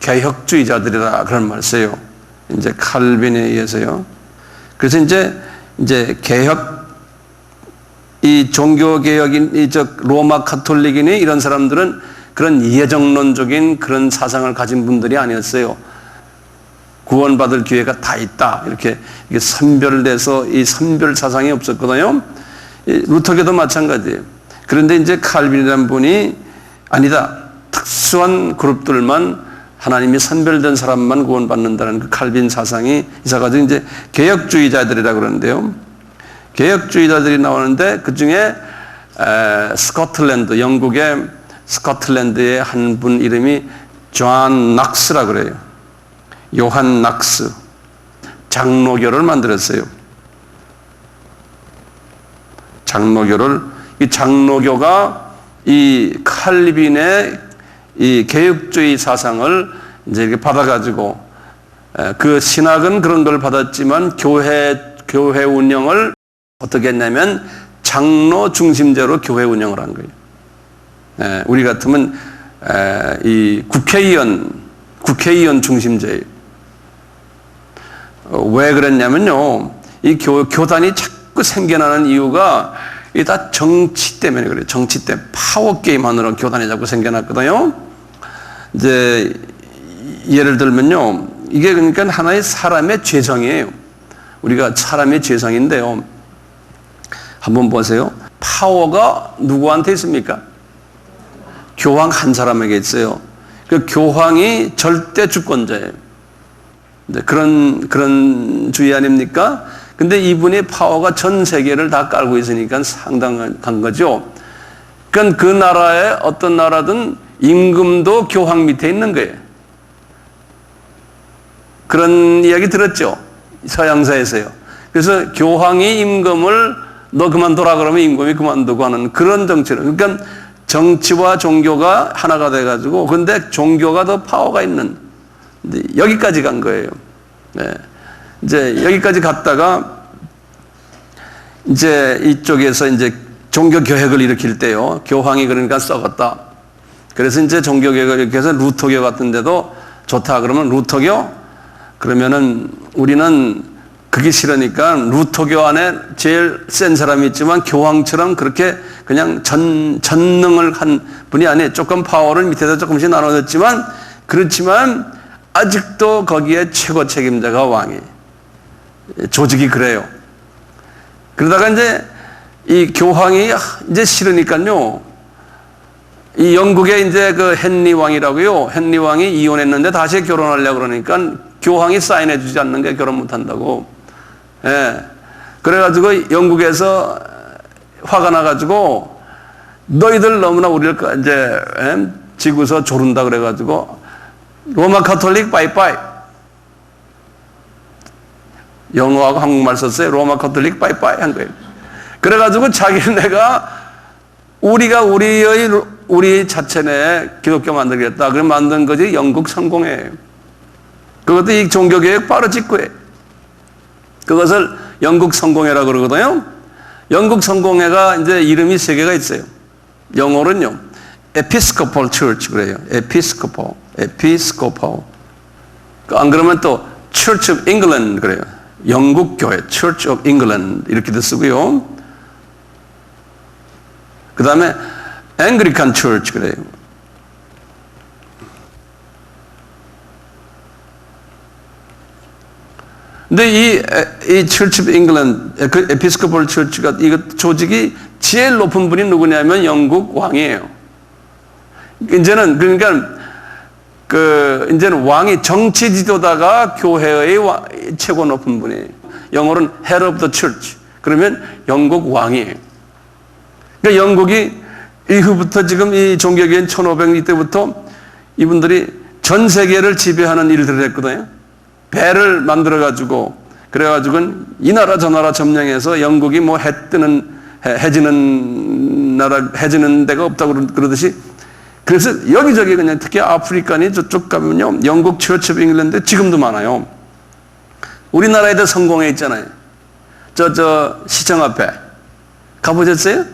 개혁주의자들이라 그런 말을 써요. 이제 칼빈에 의해서요. 그래서 이제 이 종교개혁인, 로마 카톨릭인이 이런 사람들은 그런 예정론적인 그런 사상을 가진 분들이 아니었어요. 구원받을 기회가 다 있다. 이렇게 선별돼서 이 선별 사상이 없었거든요. 루터교도 마찬가지예요. 그런데 이제 칼빈이라는 분이 아니다. 특수한 그룹들만, 하나님이 선별된 사람만 구원받는다는 그 칼빈 사상이 있어가지고 이제 개혁주의자들이라고 그러는데요. 개혁주의자들이 나오는데 그 중에 스코틀랜드, 영국의 스코틀랜드의 한 분 이름이 존 낙스라고 그래요. 요한 낙스. 장로교를 만들었어요. 이 장로교가 이 칼빈의 이 개혁주의 사상을 이제 이렇게 받아가지고, 그 신학은 그런 걸 받았지만 교회 운영을 어떻게 했냐면 장로 중심제로 교회 운영을 한 거예요. 우리 같으면 이 국회의원 중심제예요. 왜 그랬냐면요, 이 교단이 자꾸 생겨나는 이유가 이게 다 정치 때문에 그래요. 정치 때문에 파워 게임 하느라 교단이 자꾸 생겨났거든요. 이제 예를 들면요, 이게 그러니까 하나의 사람의 죄성이에요. 우리가 사람의 죄성인데요. 한번 보세요. 파워가 누구한테 있습니까? 교황 한 사람에게 있어요. 그 교황이 절대 주권자예요. 그런 주의 아닙니까? 근데 이분의 파워가 전 세계를 다 깔고 있으니까 상당한 거죠. 그러니까 그 나라의 어떤 나라든 임금도 교황 밑에 있는 거예요. 그런 이야기 들었죠? 서양사에서요. 그래서 교황이 임금을 너 그만둬라 그러면 임금이 그만두고 하는 그런 정치를. 그러니까 정치와 종교가 하나가 돼가지고, 근데 종교가 더 파워가 있는, 여기까지 간 거예요. 이제 여기까지 갔다가, 이제 이쪽에서 이제 종교개혁을 일으킬 때요, 교황이 그러니까 썩었다. 그래서 이제 종교개혁을 일으켜서 루터교 같은 데도 좋다. 그러면 루터교? 그러면은 우리는 그게 싫으니까 루터교 안에 제일 센 사람이 있지만 교황처럼 그렇게 그냥 전능을 한 분이 아니에요. 조금 파워를 밑에서 조금씩 나눠졌지만, 그렇지만 아직도 거기에 최고 책임자가 왕이에요. 조직이 그래요. 그러다가 이제 이 교황이 이제 싫으니까요, 이 영국의 이제 그 헨리 왕이라고요. 헨리 왕이 이혼했는데 다시 결혼하려고 그러니까 교황이 사인해 주지 않는 게 결혼 못 한다고. 예. 그래가지고 영국에서 화가 나가지고 너희들 너무나 우리를 이제 지구서 조른다 그래가지고 로마 카톨릭 빠이빠이. 영어하고 한국말 썼어요. 로마 카톨릭 빠이빠이 한 거예요. 그래가지고 자기네가 우리 자체내 기독교 만들겠다. 그래 만든 거지 영국 성공회예요. 그것도 이 종교개혁 바로 직후에. 그것을 영국 성공회라고 그러거든요. 영국 성공회가 이제 이름이 세 개가 있어요. 영어로는요. Episcopal Church 그래요. Episcopal. 안 그러면 또 Church of England 그래요. 영국 교회 Church of England 이렇게도 쓰고요. 그 다음에 Anglican Church 그래요. 근데 이 Church of England, 그 Episcopal Church가 이거 조직이 제일 높은 분이 누구냐면 영국 왕이에요. 이제는 그러니까 이제는 왕이 정치 지도다가 교회의 최고 높은 분이에요. 영어로는 Head of the Church. 그러면 영국 왕이에요. 그러니까 영국이 이후부터 지금 이 종교개혁 1500년 때부터 이분들이 전 세계를 지배하는 일들을 했거든요. 배를 만들어가지고, 그래가지고는 이 나라 저 나라 점령해서 영국이 뭐 해지는 데가 없다고 그러듯이, 그래서 여기저기 그냥 특히 아프리카니 저쪽 가면요, 영국 처치 오브 잉글랜드 지금도 많아요. 우리나라에도 성공회 있잖아요. 저 시청 앞에. 가보셨어요?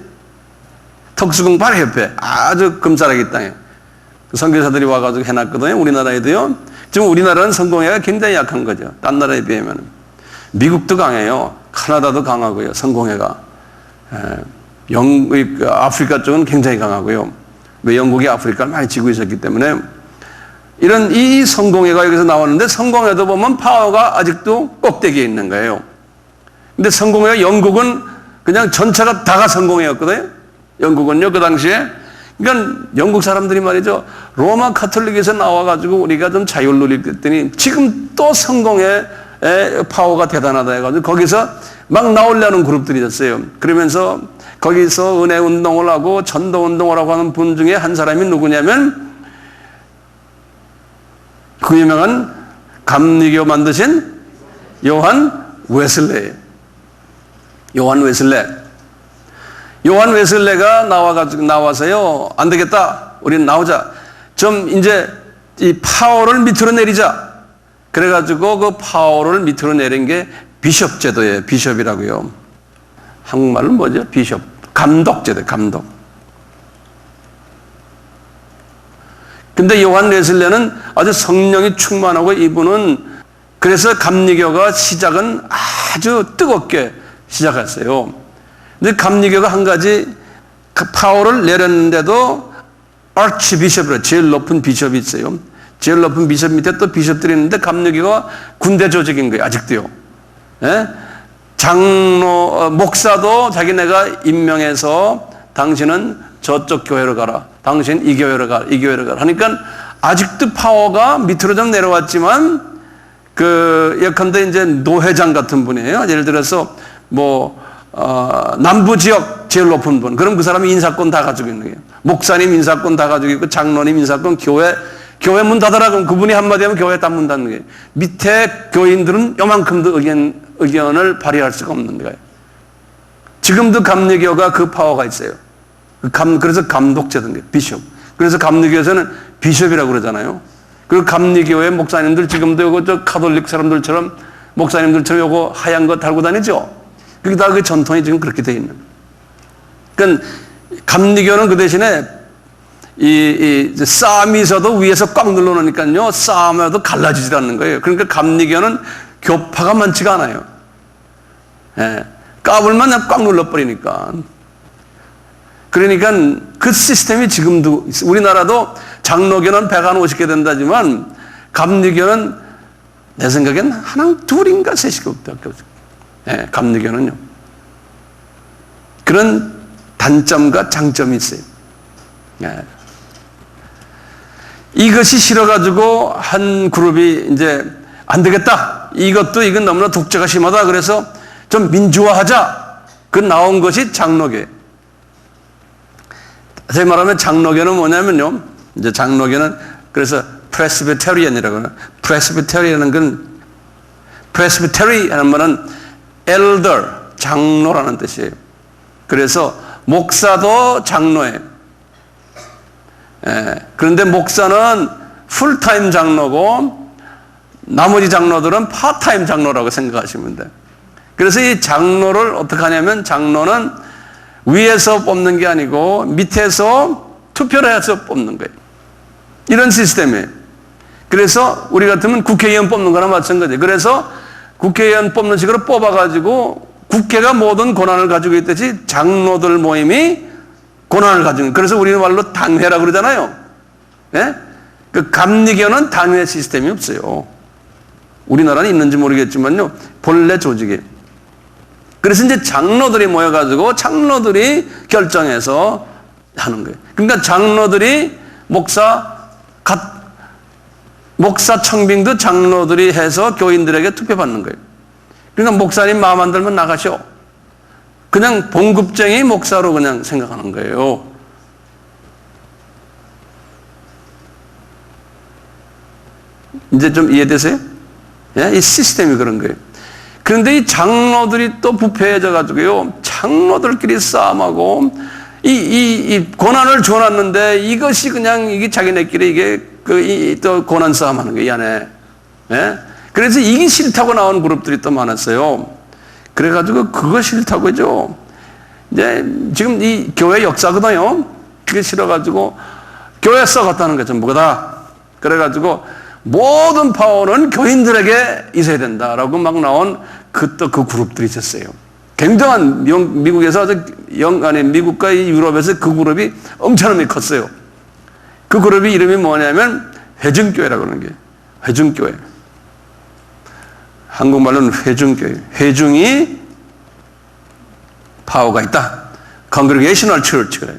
턱수궁 바로 옆에. 아주 금사라기 땅에. 선교사들이 와가지고 해놨거든요. 우리나라에도요. 지금 우리나라는 성공회가 굉장히 약한 거죠. 딴 나라에 비하면. 미국도 강해요. 카나다도 강하고요. 성공회가. 아프리카 쪽은 굉장히 강하고요. 왜 영국이 아프리카를 많이 지고 있었기 때문에. 이런 이 성공회가 여기서 나왔는데 성공회도 보면 파워가 아직도 꼭대기에 있는 거예요. 근데 성공회가 영국은 그냥 전체가 다가 성공회였거든요. 영국은요, 그 당시에. 그러니까 영국 사람들이 말이죠. 로마 카톨릭에서 나와가지고 우리가 좀 자유를 누리겠더니 지금 또 성공의 파워가 대단하다 해가지고 거기서 막 나오려는 그룹들이 있었어요. 그러면서 거기서 은혜 운동을 하고 전도 운동을 하고 하는 분 중에 한 사람이 누구냐면 그 유명한 감리교 만드신 요한 웨슬레예요. 요한 웨슬레가 나와서요, 안 되겠다. 우리는 나오자. 좀 이제 이 파워를 밑으로 내리자. 그래가지고 그 파워를 밑으로 내린 게 비숍 제도예요. 비숍이라고요. 한국말은 뭐죠? 비숍. 감독 제도, 감독. 근데 요한 웨슬레는 아주 성령이 충만하고 이분은 그래서 감리교가 시작은 아주 뜨겁게 시작했어요. 근데 감리교가 한 가지 파워를 내렸는데도 아치비숍이라 제일 높은 비숍이 있어요. 제일 높은 비숍 밑에 또 비숍들이 있는데 감리교가 군대 조직인 거예요. 아직도요. 예? 장로, 목사도 자기네가 임명해서 당신은 저쪽 교회로 가라. 당신 이 교회로 가라. 이 교회로 가라. 하니까 아직도 파워가 밑으로 좀 내려왔지만 예컨대 이제 노회장 같은 분이에요. 예를 들어서 남부 지역 제일 높은 분. 그럼 그 사람이 인사권 다 가지고 있는 거예요. 목사님 인사권 다 가지고 있고, 장로님 인사권, 교회 문 닫아라. 그럼 그분이 한마디 하면 교회 딱 문 닫는 거예요. 밑에 교인들은 요만큼도 의견을 발휘할 수가 없는 거예요. 지금도 감리교가 그 파워가 있어요. 그래서 감독제도인 거예요. 비숍. 그래서 감리교에서는 비숍이라고 그러잖아요. 그리고 감리교의 목사님들 지금도 요거 저 가톨릭 사람들처럼 목사님들처럼 요거 하얀 거 달고 다니죠. 그게 다 그 전통이 지금 그렇게 돼 있는. 그러니까 감리교는 그 대신에 이 싸움이 있어도 위에서 꽉 눌러놓으니까요, 싸움에도 갈라지질 않는 거예요. 그러니까 감리교는 교파가 많지가 않아요. 예. 까불만 그냥 꽉 눌러버리니까. 그러니까 그 시스템이 지금도 있어요. 우리나라도 장로교는 150개 된다지만 감리교는 내 생각엔 하나, 둘인가 셋밖에 없어요. 예, 감리교는요. 그런 단점과 장점이 있어요. 예. 이것이 싫어가지고 한 그룹이 이제 안 되겠다. 이건 너무나 독재가 심하다. 그래서 좀 민주화하자. 그 나온 것이 장로교. 다시 말하면 장로교는 뭐냐면요. 이제 장로교는 그래서 프레스비테리안이라고 해요. 프레스비테리안은 프레스비테리 하는 말은 엘더, 장로라는 뜻이에요. 그래서 목사도 장로예요. 그런데 목사는 풀타임 장로고 나머지 장로들은 파타임 장로라고 생각하시면 돼요. 그래서 이 장로를 어떻게 하냐면 장로는 위에서 뽑는 게 아니고 밑에서 투표를 해서 뽑는 거예요. 이런 시스템이에요. 그래서 우리 같으면 국회의원 뽑는 거나 마찬가지예요. 그래서 국회의원 뽑는 식으로 뽑아가지고 국회가 모든 권한을 가지고 있듯이 장로들 모임이 권한을 가지고 있는. 그래서 우리는 말로 당회라고 그러잖아요. 예? 그 감리교는 당회 시스템이 없어요. 우리나라는 있는지 모르겠지만요. 본래 조직이에요. 그래서 이제 장로들이 모여가지고 장로들이 결정해서 하는 거예요. 그러니까 장로들이 목사 청빙도 장로들이 해서 교인들에게 투표받는 거예요. 그러니까 목사님 마음 안 들면 나가셔. 그냥 봉급쟁이 목사로 그냥 생각하는 거예요. 이제 좀 이해되세요? 예? 이 시스템이 그런 거예요. 그런데 이 장로들이 또 부패해져 가지고요. 장로들끼리 싸움하고 이 권한을 줘놨는데 이것이 그냥 이게 자기네끼리 이게 또 권한 싸움하는 거예요, 이 안에. 예? 그래서 이게 싫다고 나온 그룹들이 또 많았어요. 그래가지고 그거 싫다고죠. 이제 지금 이 교회 역사거든요. 그게 싫어가지고 교회 썩었다는 게 전부가 다. 그래가지고 모든 파워는 교인들에게 있어야 된다라고 막 나온 그 그룹들이 있었어요. 굉장한 미국에서 미국과 유럽에서 그 그룹이 엄청나게 컸어요. 그 그룹이 이름이 뭐냐면 회중교회라고 하는 게 회중교회. 한국말로는 회중교회. 회중이 파워가 있다. Congregational Church 그래요.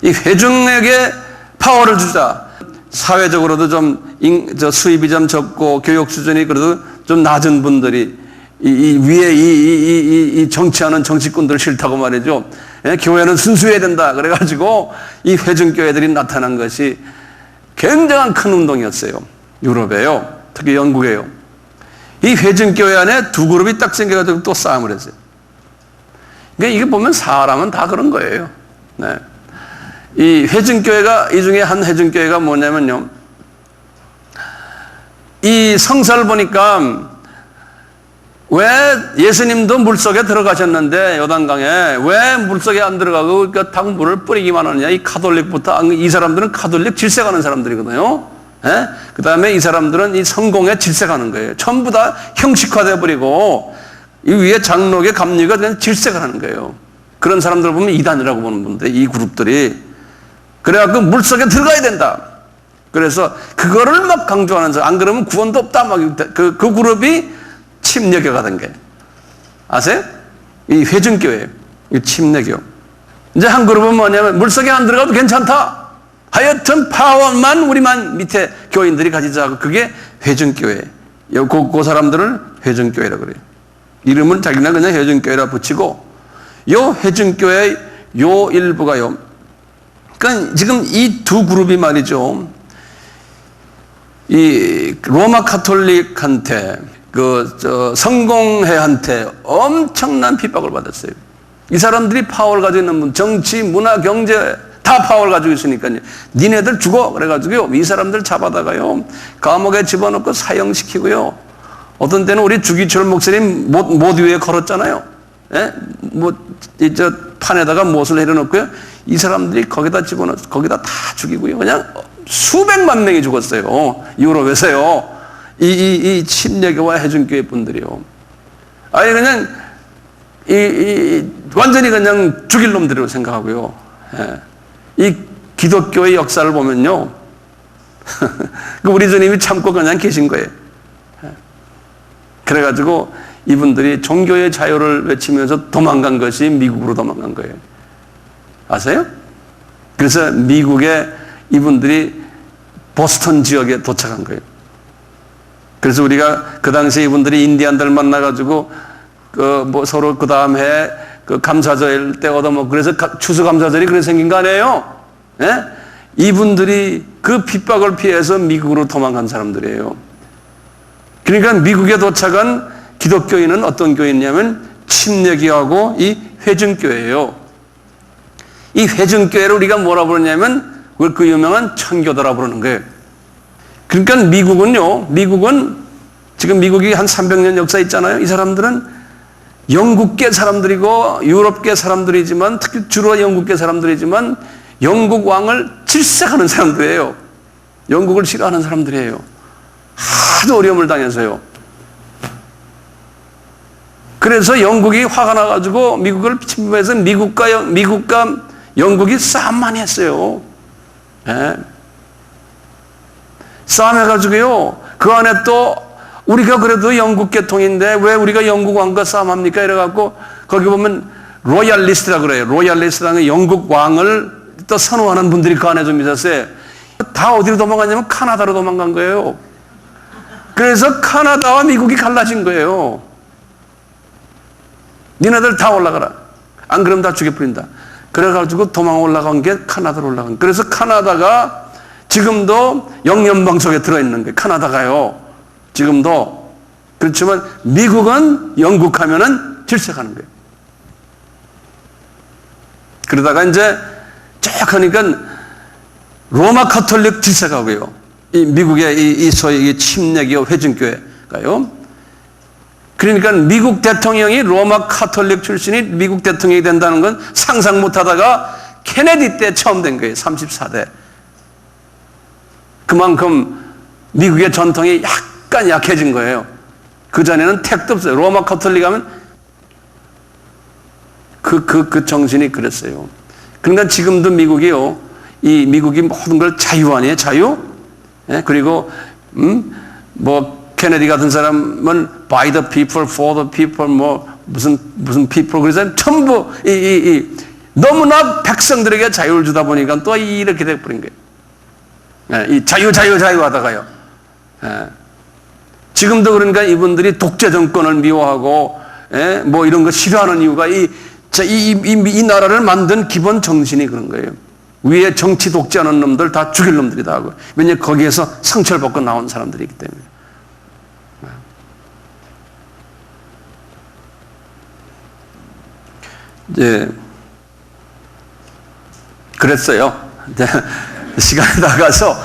이 회중에게 파워를 주자. 사회적으로도 좀 수입이 좀 적고 교육 수준이 그래도 좀 낮은 분들이 위에 이 정치하는 정치꾼들 싫다고 말이죠. 예? 교회는 순수해야 된다. 그래가지고 이 회중교회들이 나타난 것이 굉장한 큰 운동이었어요. 유럽에요. 특히 영국에요. 이 회중교회 안에 두 그룹이 딱 생겨가지고 또 싸움을 했어요. 그러니까 이게 보면 사람은 다 그런 거예요. 네. 이 회중교회가, 이 중에 한 회중교회가 뭐냐면요. 이 성사를 보니까 왜 예수님도 물속에 들어가셨는데 요단강에 왜 물속에 안 들어가고 딱 물을 뿌리기만 하느냐. 이 가톨릭부터, 이 사람들은 가톨릭 질색하는 사람들이거든요. 예? 그 다음에 이 사람들은 이 성공에 질색하는 거예요. 전부 다 형식화되어 버리고 이 위에 장로계 감리가 그냥 질색하는 거예요. 그런 사람들 보면 이단이라고 보는 분들, 이 그룹들이. 그래갖고 물속에 들어가야 된다. 그래서 그거를 막 강조하는 사람, 안 그러면 구원도 없다. 막 그 그룹이 침례교가 된 게. 아세요? 이 회중교회, 이 침례교. 이제 한 그룹은 뭐냐면 물속에 안 들어가도 괜찮다. 하여튼 파워만 우리만 밑에 교인들이 가지자. 그게 회중교회. 그 사람들을 회중교회라고 그래요. 이름은 자기는 그냥 회중교회라 붙이고, 요 회중교회 요 일부가요. 그러니까 지금 이 두 그룹이 말이죠. 이 로마 카톨릭한테 성공회한테 엄청난 핍박을 받았어요. 이 사람들이 파워를 가지고 있는 분, 정치, 문화, 경제 다 파워를 가지고 있으니까요. 니네들 죽어 그래가지고요. 이 사람들 잡아다가요 감옥에 집어넣고 사형시키고요. 어떤 때는 우리 주기철 목사님 못 위에 걸었잖아요. 예? 저 판에다가 못을 내려놓고요. 이 사람들이 거기다 집어넣어서 거기다 다 죽이고요. 그냥 수백만 명이 죽었어요. 유럽에서요. 이 침례교와 해중교회 분들이요. 아니 그냥 완전히 그냥 죽일 놈들이라고 생각하고요. 예. 이 기독교의 역사를 보면요. 우리 주님이 참고 그냥 계신 거예요. 예. 그래가지고 이분들이 종교의 자유를 외치면서 도망간 것이 미국으로 도망간 거예요. 아세요? 그래서 미국에 이분들이 보스턴 지역에 도착한 거예요. 그래서 우리가 그 당시에 이분들이 인디안들 만나가지고 뭐 서로 그 다음 해 그 감사절 때 얻어먹고 그래서 추수감사절이 그래서 생긴 거 아니에요? 예? 이분들이 그 핍박을 피해서 미국으로 도망간 사람들이에요. 그러니까 미국에 도착한 기독교인은 어떤 교회냐면 침례교하고 이 회중교회예요. 이 회중교회를 우리가 뭐라 부르냐면 그 유명한 청교도라 부르는 거예요. 그러니까 미국은 지금 미국이 한 300년 역사 있잖아요. 이 사람들은 영국계 사람들이고 유럽계 사람들이지만 특히 주로 영국계 사람들이지만 영국 왕을 질색하는 사람들이에요. 영국을 싫어하는 사람들이에요. 하도 어려움을 당해서요. 그래서 영국이 화가 나가지고 미국을 침범해서 미국과 영국이 싸움 많이 했어요. 네. 싸움해가지고요. 그 안에 또 우리가 그래도 영국 계통인데 왜 우리가 영국 왕과 싸움합니까? 이래갖고 거기 보면 로얄리스트라 그래요. 로얄리스트라는 영국 왕을 또 선호하는 분들이 그 안에 좀 있었어요. 다 어디로 도망갔냐면 카나다로 도망간 거예요. 그래서 카나다와 미국이 갈라진 거예요. 니네들 다 올라가라. 안 그러면 다 죽여버린다. 그래가지고 도망 올라간 게 카나다로 올라간 거예요. 그래서 카나다가 지금도 영연방 속에 들어있는 거예요. 카나다가요. 지금도. 그렇지만 미국은 영국 하면은 질색하는 거예요. 그러다가 이제 쭉 하니까 로마 카톨릭 질색하고요. 이 미국의 이 소위 침례교 회중교회가요. 그러니까 미국 대통령이 로마 카톨릭 출신이 미국 대통령이 된다는 건 상상 못 하다가 케네디 때 처음 된 거예요. 34대. 그만큼 미국의 전통이 약간 약해진 거예요. 그전에는 택도 없어요. 로마 카톨릭 하면 그 정신이 그랬어요. 그러니까 지금도 미국이요. 이 미국이 모든 걸 자유 아니에요? 자유? 예? 그리고, 뭐, 케네디 같은 사람은 by the people, for the people, 뭐, 무슨 people. 그래서 전부, 너무나 백성들에게 자유를 주다 보니까 또 이렇게 돼버린 거예요. 예, 이 자유 하다가요. 예. 지금도 그러니까 이분들이 독재 정권을 미워하고, 예? 뭐 이런 거 싫어하는 이유가 이 나라를 만든 기본 정신이 그런 거예요. 위에 정치 독재하는 놈들 다 죽일 놈들이다 하고. 왜냐하면 거기에서 상처를 받고 나온 사람들이기 때문에. 이제, 그랬어요. 시간이 나가서.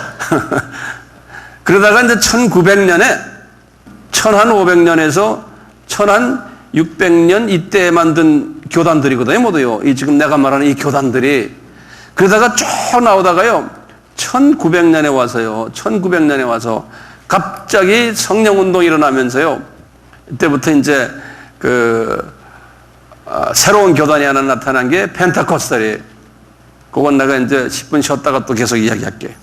그러다가 이제 1900년에, 1500년에서 1600년 이때 만든 교단들이거든요, 모두요. 이 지금 내가 말하는 이 교단들이. 그러다가 쭉 나오다가요, 1900년에 와서요, 1900년에 와서 갑자기 성령운동이 일어나면서요, 이때부터 이제 새로운 교단이 하나 나타난 게 펜타코스탈이에요. 그건 내가 이제 10분 쉬었다가 또 계속 이야기할게.